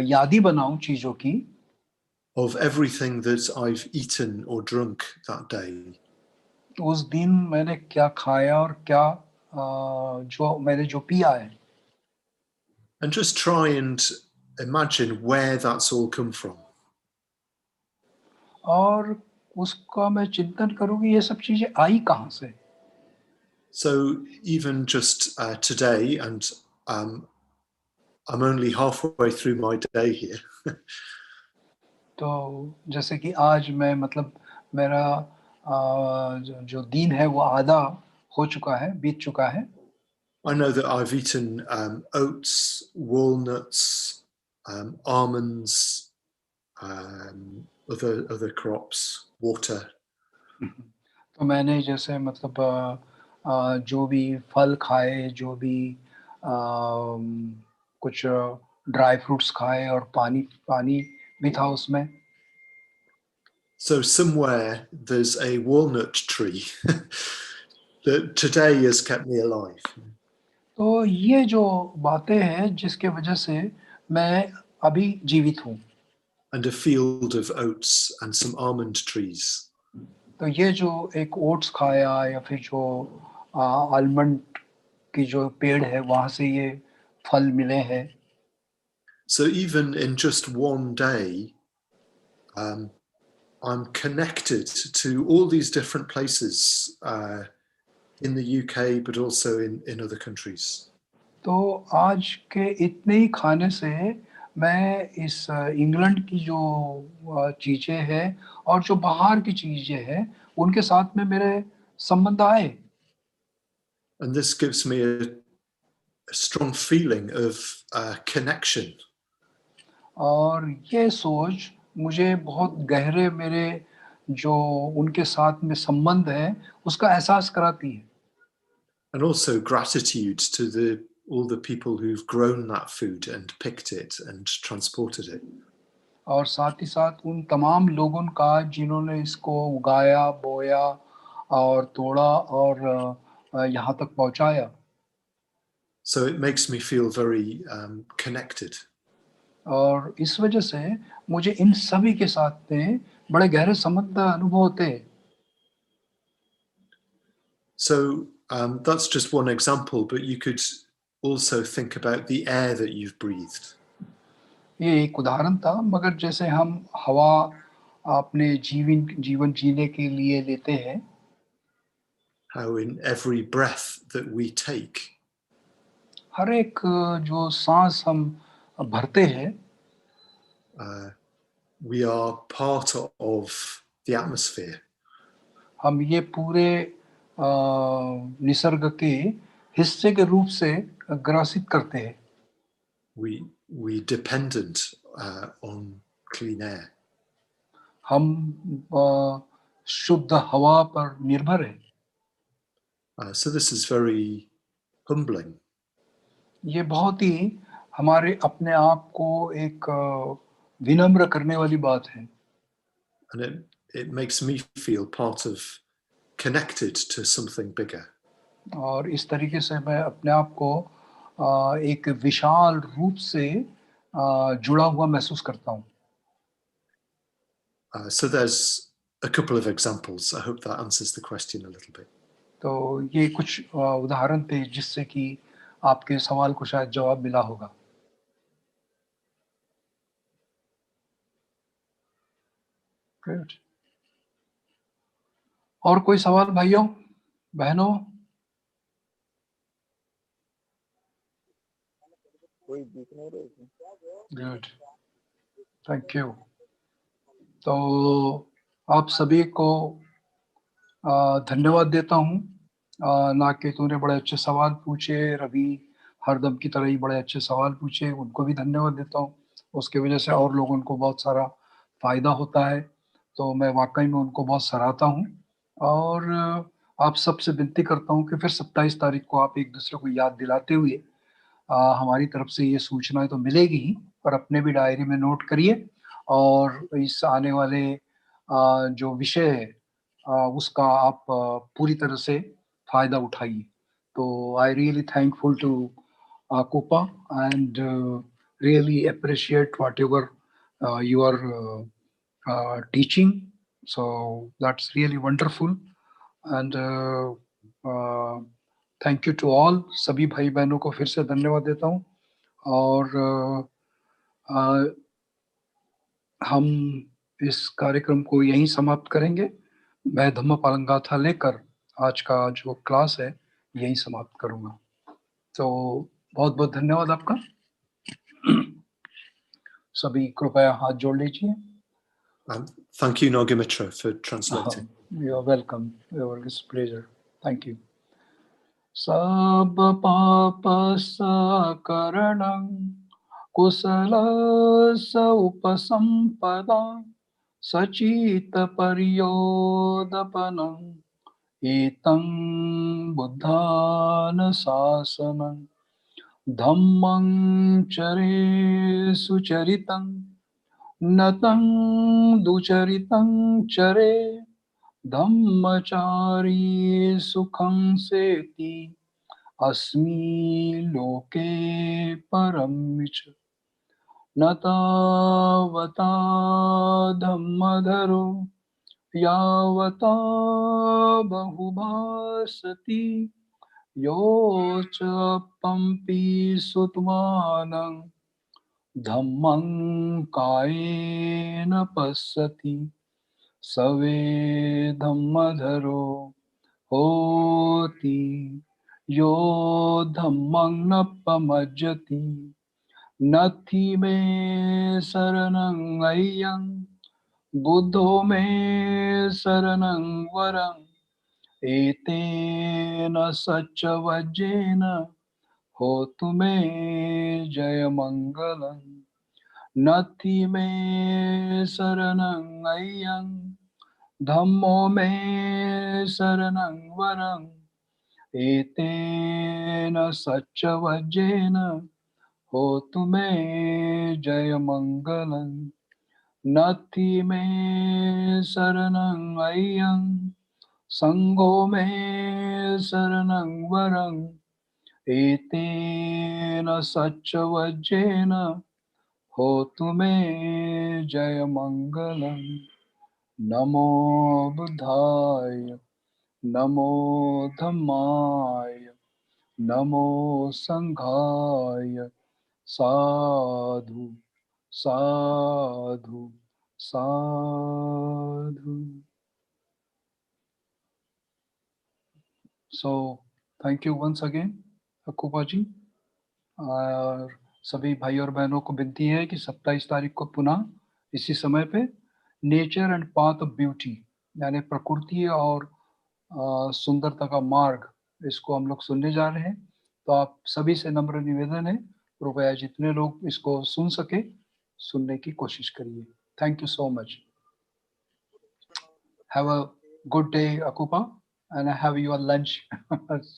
यादी बनाऊं चीजों की। of everything that I've eaten or drunk that day. उस दिन मैंने क्या खाया और क्या जो पिया है, And just try and imagine where that's all come from. और उसका मैं चिंतन करूँ कि ये सब चीजें आई कहाँ से. So even just today, and I'm only halfway through my day here. तो जैसे कि आज मैं मतलब मेरा जो दिन है वो आधा हो चुका है, बीत चुका है. I know that I've eaten oats, walnuts, almonds, other crops, water. तो मैंने जैसे मतलब जो भी फल खाए, जो भी कुछ ड्राई फ्रूट्स खाए और पानी भी था उसमें. So somewhere there's a walnut tree that today has kept me alive. तो ये जो बातें हैं जिसके वजह से मैं अभी जीवित हूँ. And a field of oats and some almond trees. तो ये जो एक ओट्स खाया या फिर जो आलमंड की जो पेड़ है वहां से ये फल मिले हैं. So even in just one day, I'm connected to all these different places in the UK, but also in other countries. तो आज के इतने ही खाने से मैं इस इंग्लैंड की जो चीजें हैं और जो बाहर की चीजें हैं उनके साथ में मेरे संबंध आए. And this gives me a strong feeling of connection. और ये सोच मुझे बहुत गहरे मेरे जो उनके साथ में संबंध है उसका एहसास कराती है. And also gratitude to all the people who've grown that food and picked it and transported it. और साथ ही साथ उन तमाम लोगों का जिन्होंने इसको उगाया, बोया और तोड़ा और यहाँ तक पहुँचाया. So it makes me feel very connected. और इस वजह से मुझे इन सभी के साथ में बड़े गहरे संबंध अनुभव होते हैं. So that's just one example, but you could also think about the air that you've breathed. ये एक उदाहरण था, मगर जैसे हम हवा अपने जीवन जीने के लिए लेते हैं, How in every breath that we take, हर एक जो सांस हम भरते हैं, we are part of the atmosphere. हम ये पूरे निसर्ग के हिस्से के रूप से ग्रासित करते हैं. We dependent on clean air. हम शुद्ध हवा पर निर्भर हैं. So this is very humbling. ये बहुत ही हमारे अपने आप को एक विनम्र करने वाली बात है. And it makes me feel part of connected to something bigger. और इस तरीके से मैं अपने आप को एक विशाल रूप से जुड़ा हुआ महसूस करता हूँ. So there's a couple of examples. I hope that answers the question a little bit. तो ये कुछ उदाहरण थे जिससे कि आपके सवाल को शायद जवाब मिला होगा. Good. और कोई सवाल भाइयों बहनों? कोई दिख नहीं रही थी. Good, thank you. तो आप सभी को धन्यवाद देता हूँ. ना कि तूने बड़े अच्छे सवाल पूछे, रवि हरदम की तरह ही बड़े अच्छे सवाल पूछे, उनको भी धन्यवाद देता हूँ. उसके वजह से और लोगों को बहुत सारा फायदा होता है, तो मैं वाकई में उनको बहुत सराहता हूँ. और आप सबसे विनती करता हूँ कि फिर 27 तारीख को आप एक दूसरे को याद दिलाते हुए हमारी तरफ से ये सूचनाएं तो मिलेगी ही, पर अपने भी डायरी में नोट करिए और इस आने वाले जो विषय है उसका आप पूरी तरह से फायदा उठाइए. तो I really thankful to Akupa and really appreciate whatever you are teaching. So that's really wonderful. And thank you to all. सभी भाई बहनों को फिर से धन्यवाद देता हूँ. और हम इस कार्यक्रम को यहीं समाप्त करेंगे. मैं धम्मपालन गाथा लेकर आज का जो क्लास है यहीं समाप्त करूंगा. तो बहुत बहुत धन्यवाद आपका. सभी कृपया हाथ जोड़ लीजिए. Thank you, Nagamitra, for translating. You are welcome. It's a pleasure. Thank you. Sab papa karanam kusala upasampada sachita paryodapanam etam buddhana sasanam dhammang chare sucharitam natang ducharitam chare Dhammachari sukham seti asmi loke paramicha natavata dhammadharo yavata bahubhasati yocha pampi sutmanam dhammam kayena passati Save Dhammadharo Hoti Yo Dhammang Napamajjati Nathi Me Saranang Ayyang Buddho Me Saranang Varang Etena Sacha Vajjena Hotu Me Jayamangalam Nathi Me Saranang Ayyang Dhammo me saranang varang etena sacha vajjena hotu me jayamangalam Nathi me saranang ayyang sangho me saranang varang etena sacha vajjena hotu me jayamangalam Namo Buddhaya, Namo Dhammaya, Namo Sanghaya, Sadhu, Sadhu, Sadhu. So, thank you once again, Akupa ji. और सभी भाई और बहनों को विनती है कि 27 तारीख को पुनः इसी समय पे nature and path of beauty यानी प्रकृति और सुंदरता का मार्ग इसको हम लोग सुनने जा रहे हैं. तो आप सभी से नम्र निवेदन है कृपया जितने लोग इसको सुन सके सुनने की कोशिश करिए. Thank you so much. Have a good day Akupa and have your lunch.